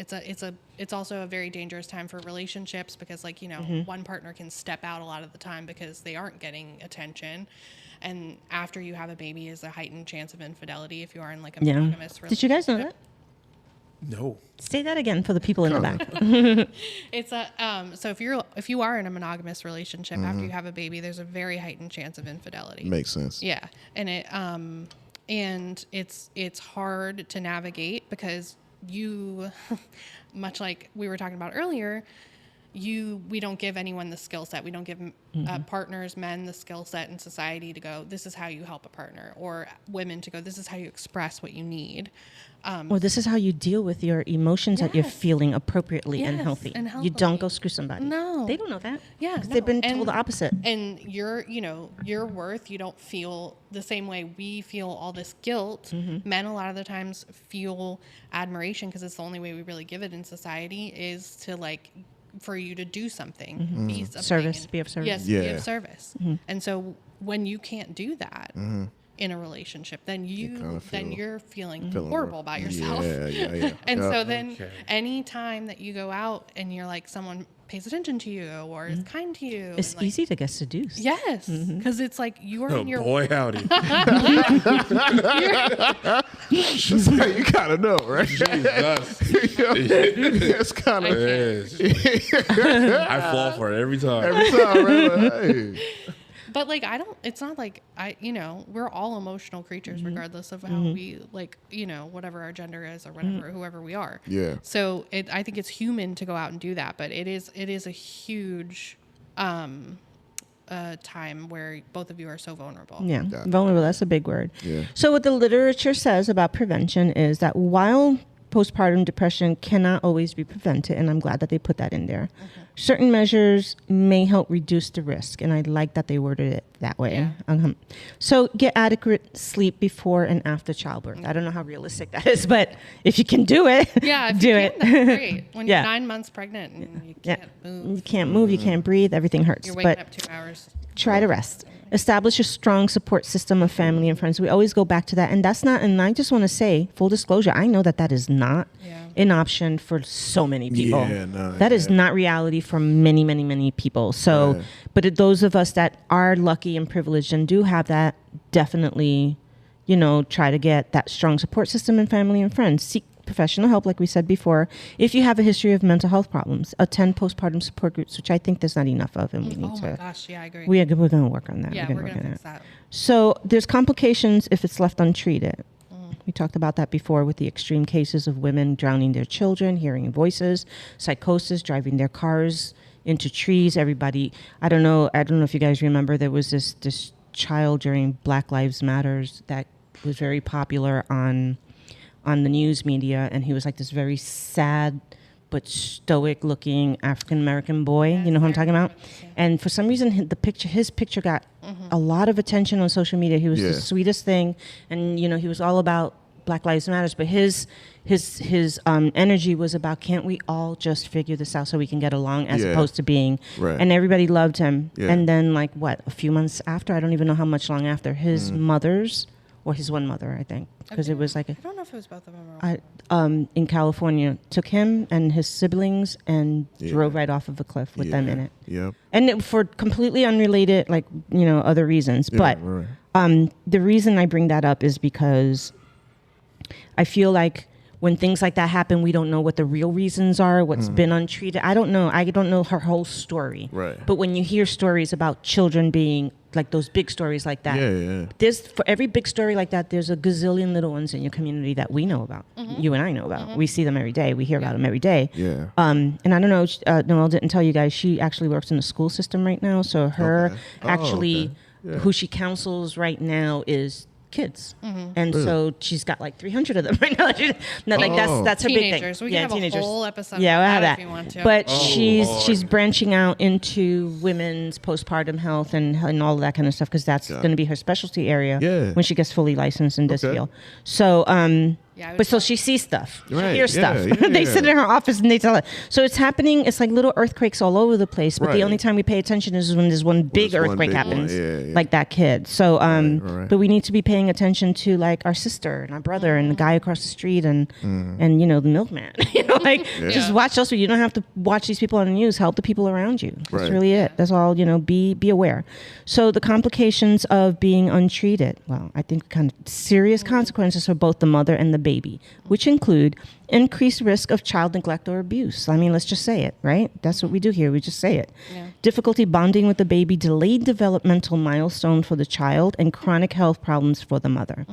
it's also a very dangerous time for relationships, because one partner can step out a lot of the time because they aren't getting attention. And after you have a baby is a heightened chance of infidelity if you are in a monogamous relationship. Did you guys know that? No. Say that again for the people in the back. It's so if you are in a monogamous relationship after you have a baby, there's a very heightened chance of infidelity. Makes sense. Yeah, and it's hard to navigate because you, much like we were talking about earlier, we don't give anyone the skill set. We don't give partners, men, the skill set in society to go, this is how you help a partner, or women to go, this is how you express what you need. Or this is how you deal with your emotions that you're feeling appropriately and Yes, healthy. and You don't go screw somebody. No. They don't know that. Yeah, 'Cause they've been told And- the opposite. And your worth, you don't feel the same way we feel all this guilt. Men a lot of the times feel admiration because it's the only way we really give it in society is to like for you to do something, be something. Service, be of service. Yes, be Yeah. of service. And so when you can't do that in a relationship, then you're feeling horrible about yourself. Yeah. And Yeah. so then any time that you go out and you're like someone pays attention to you or is kind to you. It's and like, easy to get seduced. Yes, because it's like you are Oh in your boy, howdy! It's like, you gotta know, right? Jesus. It's kind of Yes. I fall for it every time. every time, right? Like, hey. But like it's not like we're all emotional creatures regardless of how we like, whatever our gender is or whatever, whoever we are. Yeah. So I think it's human to go out and do that, but it is a huge time where both of you are so vulnerable. Yeah, vulnerable, that's a big word. Yeah. So what the literature says about prevention is that while postpartum depression cannot always be prevented, and I'm glad that they put that in there, certain measures may help reduce the risk, and I like that they worded it that way. Yeah. So get adequate sleep before and after childbirth. I don't know how realistic that is, but if you can do it, Yeah, if do you it. can, that's great. When Yeah. you're 9 months pregnant and you can't move, You can't move, you can't breathe, everything hurts. you're waking But up 2 hours. try to rest. Establish a strong support system of family and friends. We always go back to that. And that's not, and I just want to say, full disclosure, I know that is not an option for so many people. Yeah, no, that is not reality for many, many, many people. So, but those of us that are lucky and privileged and do have that, definitely, try to get that strong support system in family and friends. Seek professional help, like we said before. If you have a history of mental health problems, attend postpartum support groups, which I think there's not enough of, and we need Oh to. my gosh, yeah, I agree. We're going to work on that. Yeah, we're going to fix that. So there's complications if it's left untreated. We talked about that before with the extreme cases of women drowning their children, hearing voices, psychosis, driving their cars into trees. Everybody, I don't know if you guys remember, there was this child during Black Lives Matters that was very popular on the news media, and he was like this very sad but stoic looking African American boy. You know who I'm talking about? And for some reason his picture got a lot of attention on social media. He was the sweetest thing, and he was all about Black Lives Matters, but his energy was about, can't we all just figure this out so we can get along, as opposed to being and everybody loved him. And then a few months after, I don't even know how much long after, his mother's, or his one mother, I think, because it was like I don't know if it was both of them or in California, took him and his siblings and drove right off of a cliff with them in it. Yep. And for completely unrelated, other reasons. But the reason I bring that up is because I feel like when things like that happen, we don't know what the real reasons are, what's been untreated. I don't know her whole story. Right. But when you hear stories about children being, like those big stories like that, there's, for every big story like that, there's a gazillion little ones in your community that we know about. You and I know about. We see them every day. We hear about them every day. Yeah. And I don't know, Noelle didn't tell you guys, she actually works in the school system right now. So her who she counsels right now is kids. And so she's got like 300 of them right now. That's her big thing. teenagers. We can have a whole episode we'll have that that. if you want to. But she's branching out into women's postpartum health and all of that kind of stuff, because that's going to be her specialty area when she gets fully licensed in this field. So so she sees stuff. She hears stuff. They sit in her office and they tell her. So it's happening. It's like little earthquakes all over the place. But the only time we pay attention is when there's one big earthquake happens, like that kid. So, but we need to be paying attention to like our sister and our brother and the guy across the street and the milkman. Just watch those. You don't have to watch these people on the news. Help the people around you. That's really it. That's all. Be aware. So the complications of being untreated. Well, I think kind of serious consequences for both the mother and the baby, which include increased risk of child neglect or abuse. I mean, let's just say it, right? That's what we do here. We just say it. Difficulty bonding with the baby, delayed developmental milestone for the child, and chronic health problems for the mother.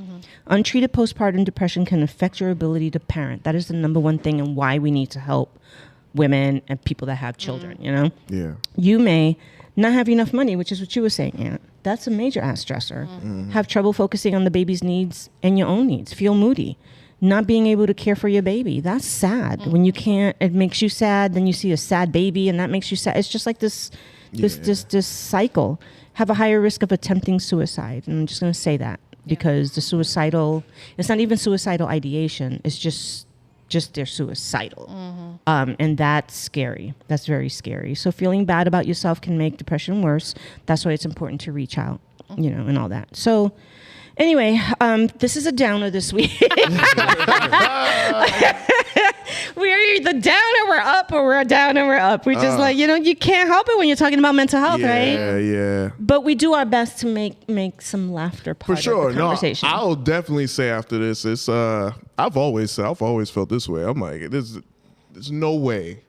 Untreated postpartum depression can affect your ability to parent. That is the number one thing, and why we need to help women and people that have children, you know? Yeah. You may not have enough money, which is what you were saying, Aunt. That's a major ass stressor. Have trouble focusing on the baby's needs and your own needs. Feel moody. Not being able to care for your baby. That's sad. When you can't, it makes you sad. Then you see a sad baby and that makes you sad. It's just like this cycle. Have a higher risk of attempting suicide. And I'm just going to say that because it's not even suicidal ideation. It's just they're suicidal. And that's scary. That's very scary. So feeling bad about yourself can make depression worse. That's why it's important to reach out, you know, and all that. So anyway, this is a downer this week. We're either down and we're up, or we're down and we're up. We're just like, you know, you can't help it when you're talking about mental health, right? Yeah. But we do our best to make some laughter part For sure. of the conversation. No, I'll definitely say after this, it's I've always felt this way. I'm like, there's no way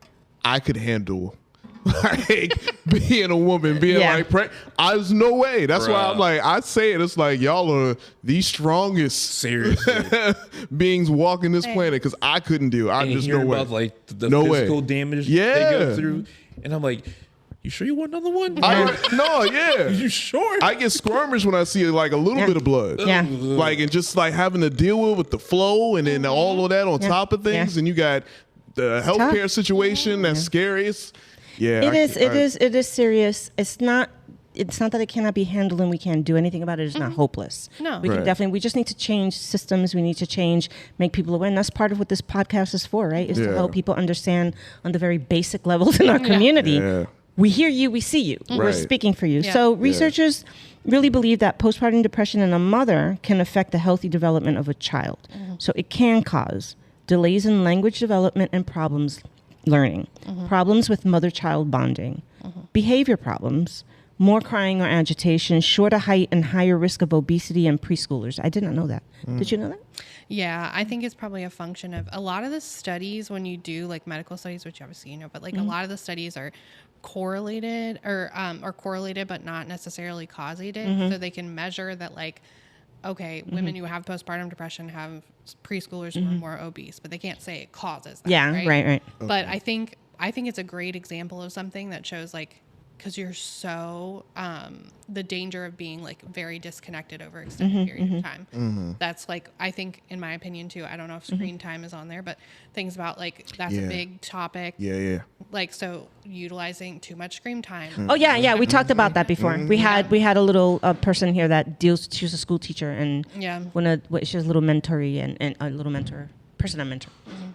I could handle like being a woman, being like there's no way. That's why I'm like, I say it. It's like y'all are the strongest Seriously. beings walking this planet because I couldn't do. I just no way. About like the No physical way. damage they go through, and I'm like, you sure you want another one? You sure? I get squirmish when I see like a little bit of blood. Yeah. Like, and just like having to deal with the flow and then all of that on top of things, and you got the healthcare situation that's scary. It is serious. It's not that it cannot be handled and we can't do anything about it. It's not hopeless. No. We can definitely, we just need to change systems. We need to make people aware. And that's part of what this podcast is for, right? Is to help people understand on the very basic levels in our community. Yeah. We hear you, we see you. We're speaking for you. Yeah. So researchers really believe that postpartum depression in a mother can affect the healthy development of a child. So it can cause delays in language development and problems learning, problems with mother-child bonding, behavior problems, more crying or agitation, shorter height and higher risk of obesity in preschoolers. I did not know that. Did you know that? Yeah, I think it's probably a function of a lot of the studies when you do like medical studies, which obviously you know, but like a lot of the studies are correlated or correlated but not necessarily causated. So they can measure that like, okay, women who have postpartum depression have preschoolers who are more obese, but they can't say it causes that. Yeah, right. But I think it's a great example of something that shows like, because you're so the danger of being like very disconnected over extended period of time. That's like, I think in my opinion too, I don't know if screen time is on there, but things about like that's a big topic. Like, so utilizing too much screen time. Oh yeah, we talked about that before. We had a little person here that deals. She was a school teacher, and she was a little mentor and a little mentor. Person I mentor,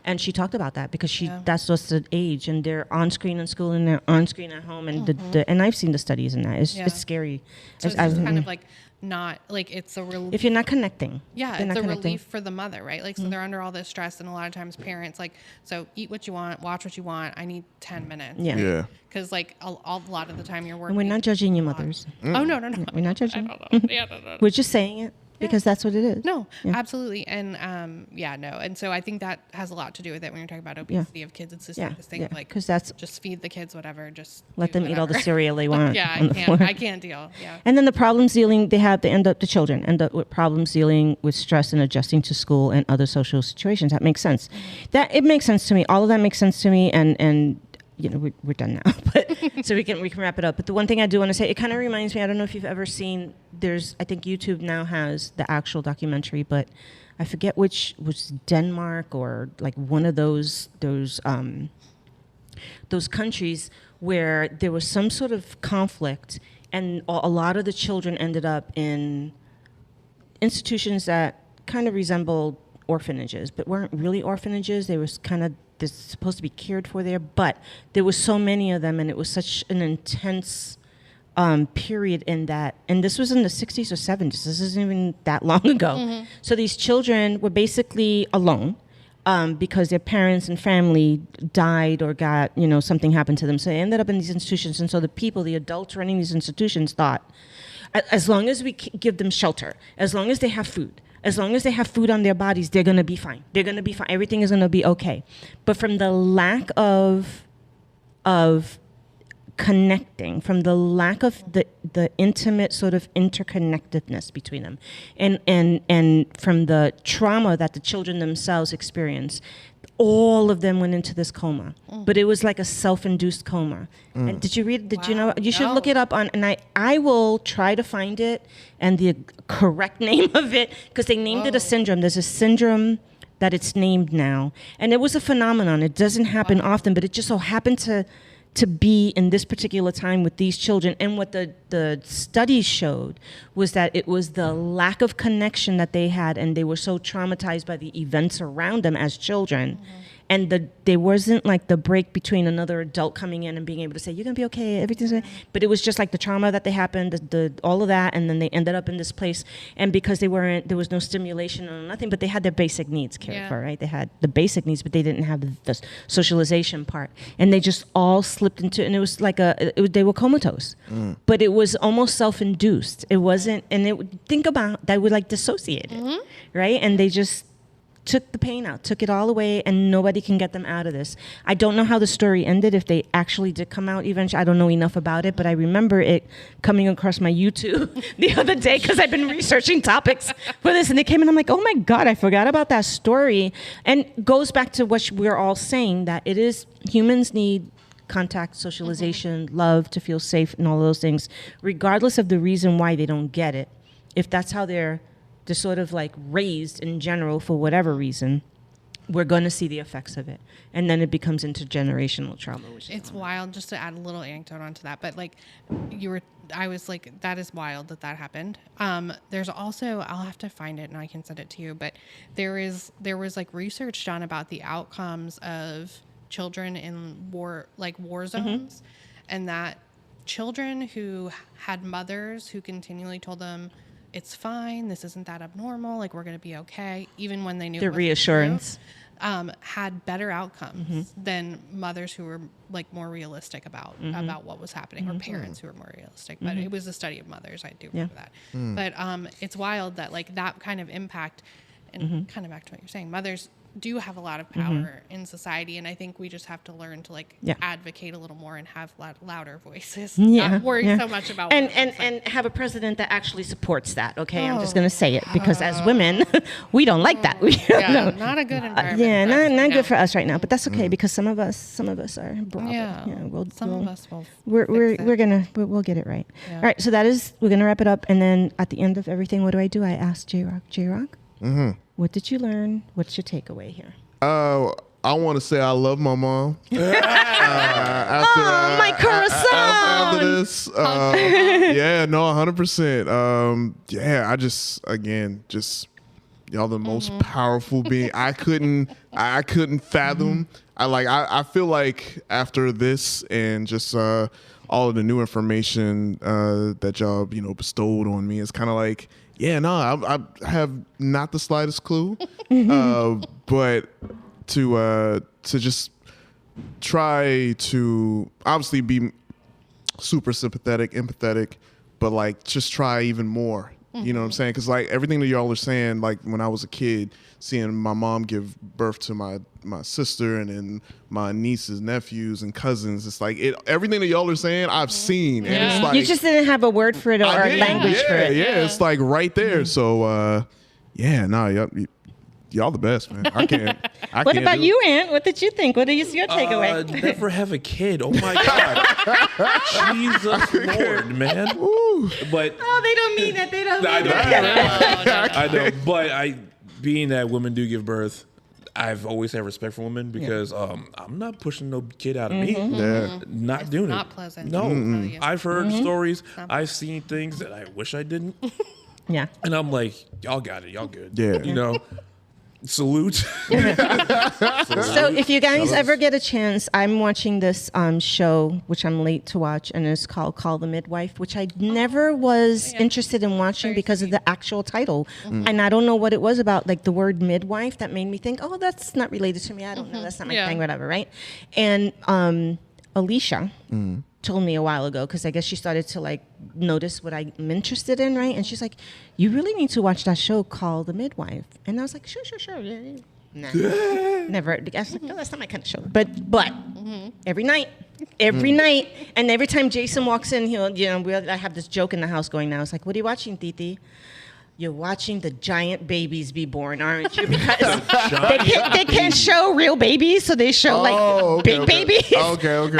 and she talked about that because that's just the age, and they're on screen in school and they're on screen at home, and and I've seen the studies in that. It's scary. So it's kind of like not like it's a relief if you're not connecting. Yeah, it's a relief for the mother, right? Like so they're under all this stress, and a lot of times parents like, so eat what you want, watch what you want. I need 10 minutes. Yeah. Because like a lot of the time you're And working. we're not judging your mothers. Oh no. We're not judging. No. We're just saying it. Because that's what it is. No, absolutely. And And so I think that has a lot to do with it when you're talking about obesity of kids. It's just like this thing like, because that's just feed the kids whatever, just let them eat all the cereal they want. I can't deal. Yeah. And then the problems dealing, the children end up with problems dealing with stress and adjusting to school and other social situations. That makes sense. It makes sense to me. All of that makes sense to me. And you know, we're done now, but so we can wrap it up. But the one thing I do want to say, it kind of reminds me, I don't know if you've ever seen, I think YouTube now has the actual documentary, but I forget which was Denmark or like one of those countries where there was some sort of conflict, and a lot of the children ended up in institutions that kind of resembled orphanages, but weren't really orphanages. They was kind of, they're supposed to be cared for there, but there was so many of them, and it was such an intense period in that. And this was in the 60s or 70s. This isn't even that long ago. So these children were basically alone because their parents and family died or got, something happened to them. So they ended up in these institutions. And so the adults running these institutions thought, as long as we give them shelter, as long as they have food, as long as they have food on their bodies, they're going to be fine. They're going to be fine. Everything is going to be okay. But from the lack of connecting, from the lack of the intimate sort of interconnectedness between them, and from the trauma that the children themselves experience. All of them went into this coma, but it was like a self-induced coma. And did you read? Did you know? You should look it up on. And I will try to find it and the correct name of it, because they named it a syndrome. There's a syndrome that it's named now, and it was a phenomenon. It doesn't happen often, but it just so happened to be in this particular time with these children. And what the studies showed was that it was the lack of connection that they had, and they were so traumatized by the events around them as children. And there wasn't like the break between another adult coming in and being able to say, you're going to be okay, everything's okay. But it was just like the trauma that they happened, all of that, and then they ended up in this place. And because there was no stimulation or nothing, but they had their basic needs cared for, right? They had the basic needs, but they didn't have the socialization part. And they just all slipped into, and it was like they were comatose. But it was almost self-induced. It wasn't, and think about, they were like dissociated, right? And they just took the pain out, took it all away, and nobody can get them out of this. I don't know how the story ended, if they actually did come out eventually. I don't know enough about it, but I remember it coming across my YouTube the other day, because I've been researching topics for this, and it came in, I'm like, oh my God, I forgot about that story. And goes back to what we're all saying, that it is, humans need contact, socialization, love, to feel safe, and all those things, regardless of the reason why they don't get it. If that's how they're sort of like raised in general for whatever reason, we're going to see the effects of it. And then it becomes intergenerational trauma. It's wild, just to add a little anecdote onto that. But like I was like, that is wild that happened. There's also, I'll have to find it and I can send it to you, but there was like research done about the outcomes of children in war zones, and that children who had mothers who continually told them, it's fine, this isn't that abnormal, like we're going to be okay, even when they knew the reassurance true, had better outcomes than mothers who were like more realistic about what was happening, or parents who were more realistic. But it was a study of mothers, I do remember that. But it's wild that like that kind of impact, and kind of back to what you're saying, mothers do have a lot of power in society, and I think we just have to learn to like advocate a little more and have louder voices, not worry so much about and have a president that actually supports that. Okay, I'm just going to say it, because as women, we don't like that. Not a good environment. Not good for us right now. But that's okay, because some of us are broad. We'll get it right. All right, so we're going to wrap it up, and then at the end of everything, what do? I ask J-Rock. What did you learn? What's your takeaway here? I want to say I love my mom. My corazon! After this, 100%. I just, again, y'all the most powerful being. I couldn't fathom. I feel like after this and just all of the new information that y'all bestowed on me, it's kind of like, I have not the slightest clue, but to just try to obviously be super sympathetic, empathetic, but like just try even more. You know what I'm saying? Because like everything that y'all are saying, like when I was a kid, seeing my mom give birth to my sister and then my nieces, nephews, and cousins, it's like everything that y'all are saying, I've seen. And it's like, you just didn't have a word for it or language for it. Yeah, it's like right there. So y'all the best, man. What about you, Aunt? What did you think? What is your takeaway? Never have a kid. Oh my God. Jesus Lord, man. Ooh. But they don't mean it. They don't mean it. I know. But being that women do give birth, I've always had respect for women, because I'm not pushing no kid out of me. Not doing it. Not pleasant. No. I've heard stories. I've seen things that I wish I didn't. Yeah. And I'm like, y'all got it. Y'all good. Yeah. Salute. So if you guys ever get a chance, I'm watching this show, which I'm late to watch, and it's called Call the Midwife, which I never was interested in watching because of the actual title. And I don't know what it was about, like the word midwife, that made me think, oh, that's not related to me. I don't know. That's not my thing, whatever, right? And Alicia told me a while ago, because I guess she started to like notice what I'm interested in, right? And she's like, you really need to watch that show called The Midwife. And I was like, sure. Yeah. Nah. Never. I was like, no, that's not my kind of show. But every night every night. And every time Jason walks in, I have this joke in the house going now. It's like, what are you watching, Titi? You're watching the giant babies be born, aren't you? Because they can't show real babies, so they show big babies. Okay. And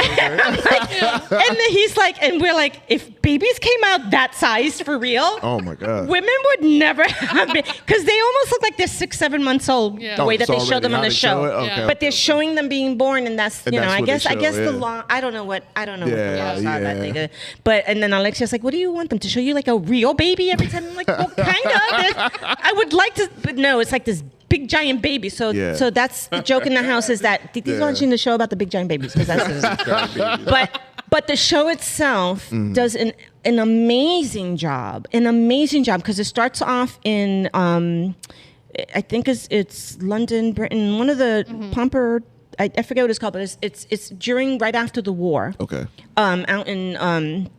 then he's like, and we're like, if babies came out that size for real, oh my God, women would never have been, because they almost look like they're 6-7 months old. Yeah. The way that they show them on the show, but they're showing them being born, and that's I guess the law. I don't know what the laws are that thing. But and then Alexia's like, what do you want them to show you, like a real baby every time? I'm like, well, kind of. I would like to, but no, it's like this big giant baby. So that's the joke in the house, is that Titi's watching the show about the big giant babies, because that's but the show itself does an amazing job, because it starts off in I think it's London, Britain, one of the Pomper. I forget what it's called, but it's during right after the war. Okay. Out in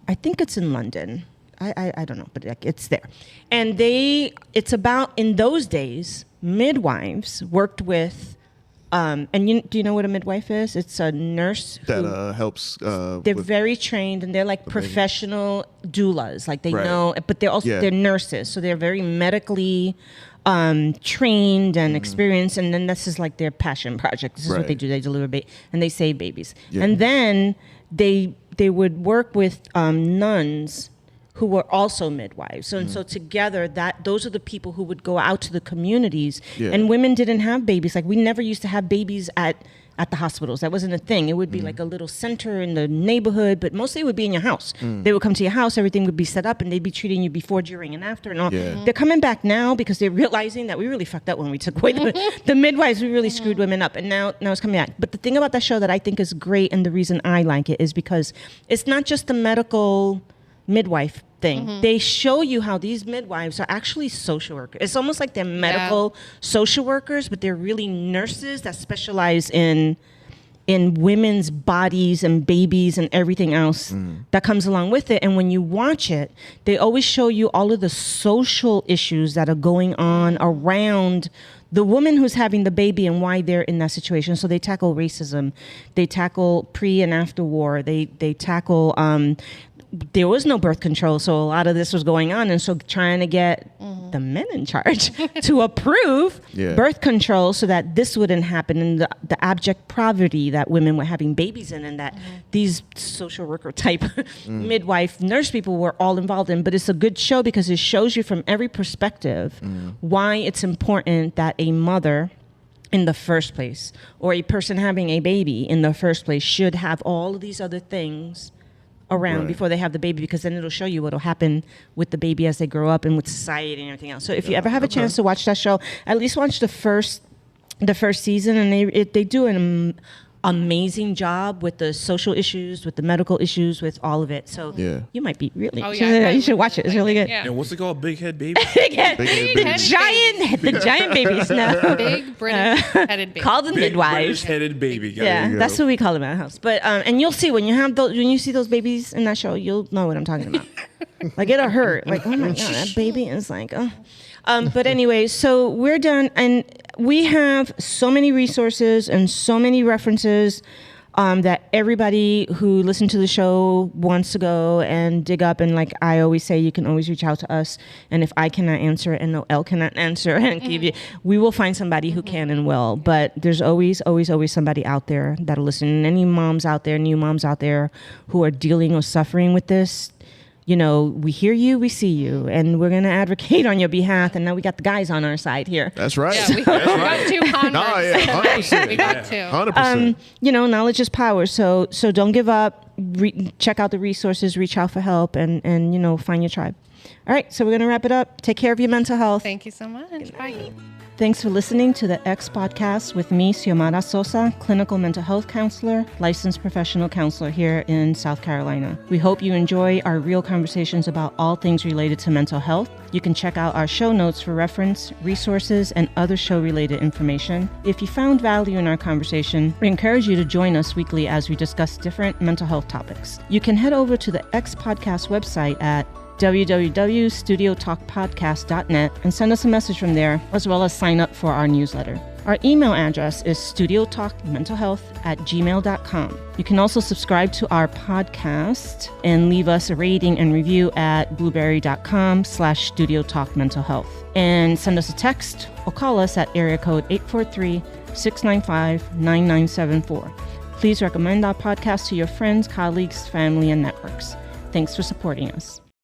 I think it's in London. I don't know, but it's there. And it's about, in those days, midwives worked with, do you know what a midwife is? It's a nurse that helps. They're very trained, and they're like professional doulas. Like they know, but they're also they're nurses, so they're very medically trained and experienced. And then this is like their passion project. This is what they do. They deliver and they save babies. Yeah. And then they would work with nuns who were also midwives. So and so together, those are the people who would go out to the communities. Yeah. And women didn't have babies. Like we never used to have babies at the hospitals. That wasn't a thing. It would be like a little center in the neighborhood, but mostly it would be in your house. They would come to your house, everything would be set up, and they'd be treating you before, during, and after and all. Yeah. They're coming back now because they're realizing that we really fucked up when we took away the midwives. We really screwed women up, and now it's coming back. But the thing about that show that I think is great, and the reason I like it, is because it's not just the medical midwife thing. They show you how these midwives are actually social workers. It's almost like they're medical social workers, but they're really nurses that specialize in women's bodies and babies and everything else that comes along with it. And when you watch it, they always show you all of the social issues that are going on around the woman who's having the baby and why they're in that situation. So they tackle racism, they tackle pre and after war, they tackle there was no birth control, so a lot of this was going on. And so trying to get the men in charge to approve birth control so that this wouldn't happen, and the abject poverty that women were having babies in, and that these social worker type midwife nurse people were all involved in. But it's a good show because it shows you from every perspective why it's important that a mother in the first place, or a person having a baby in the first place, should have all of these other things around before they have the baby, because then it'll show you what'll happen with the baby as they grow up and with society and everything else. So if you ever have a chance to watch that show, at least watch the first season, and they do an amazing job with the social issues, with the medical issues, with all of it. So you might be really, you should watch it. It's really good. Yeah. And what's it called? Big head baby? The giant babies. No. Big British headed baby. Call them midwives. British headed baby. Yeah, that's what we call them at our house. But and you'll see when you see those babies in that show, you'll know what I'm talking about. Like it'll hurt. Like, oh my God, that baby is like, oh. But anyway, so we're done, and we have so many resources and so many references that everybody who listened to the show wants to go and dig up. And like I always say, you can always reach out to us. And if I cannot answer it and Noelle cannot answer and give you, we will find somebody who can and will. But there's always, always, always somebody out there that'll listen. And any moms out there, new moms out there who are dealing or suffering with this, you know, we hear you, we see you, and we're going to advocate on your behalf. And now we got the guys on our side here. That's right. Yeah, we got two converts. No, yeah, 100%. We got two. 100%. You know, knowledge is power. So don't give up. Check out the resources, reach out for help, and you know, find your tribe. All right, so we're going to wrap it up. Take care of your mental health. Thank you so much. Bye. Thanks for listening to the X Podcast with me, Xiomara Sosa, clinical mental health counselor, licensed professional counselor here in South Carolina. We hope you enjoy our real conversations about all things related to mental health. You can check out our show notes for reference, resources, and other show-related information. If you found value in our conversation, we encourage you to join us weekly as we discuss different mental health topics. You can head over to the X Podcast website at www.studiotalkpodcast.net and send us a message from there, as well as sign up for our newsletter. Our email address is studiotalkmentalhealth@gmail.com. You can also subscribe to our podcast and leave us a rating and review at blueberry.com/studiotalkmentalhealth. And send us a text or call us at area code 843-695-9974. Please recommend our podcast to your friends, colleagues, family, and networks. Thanks for supporting us.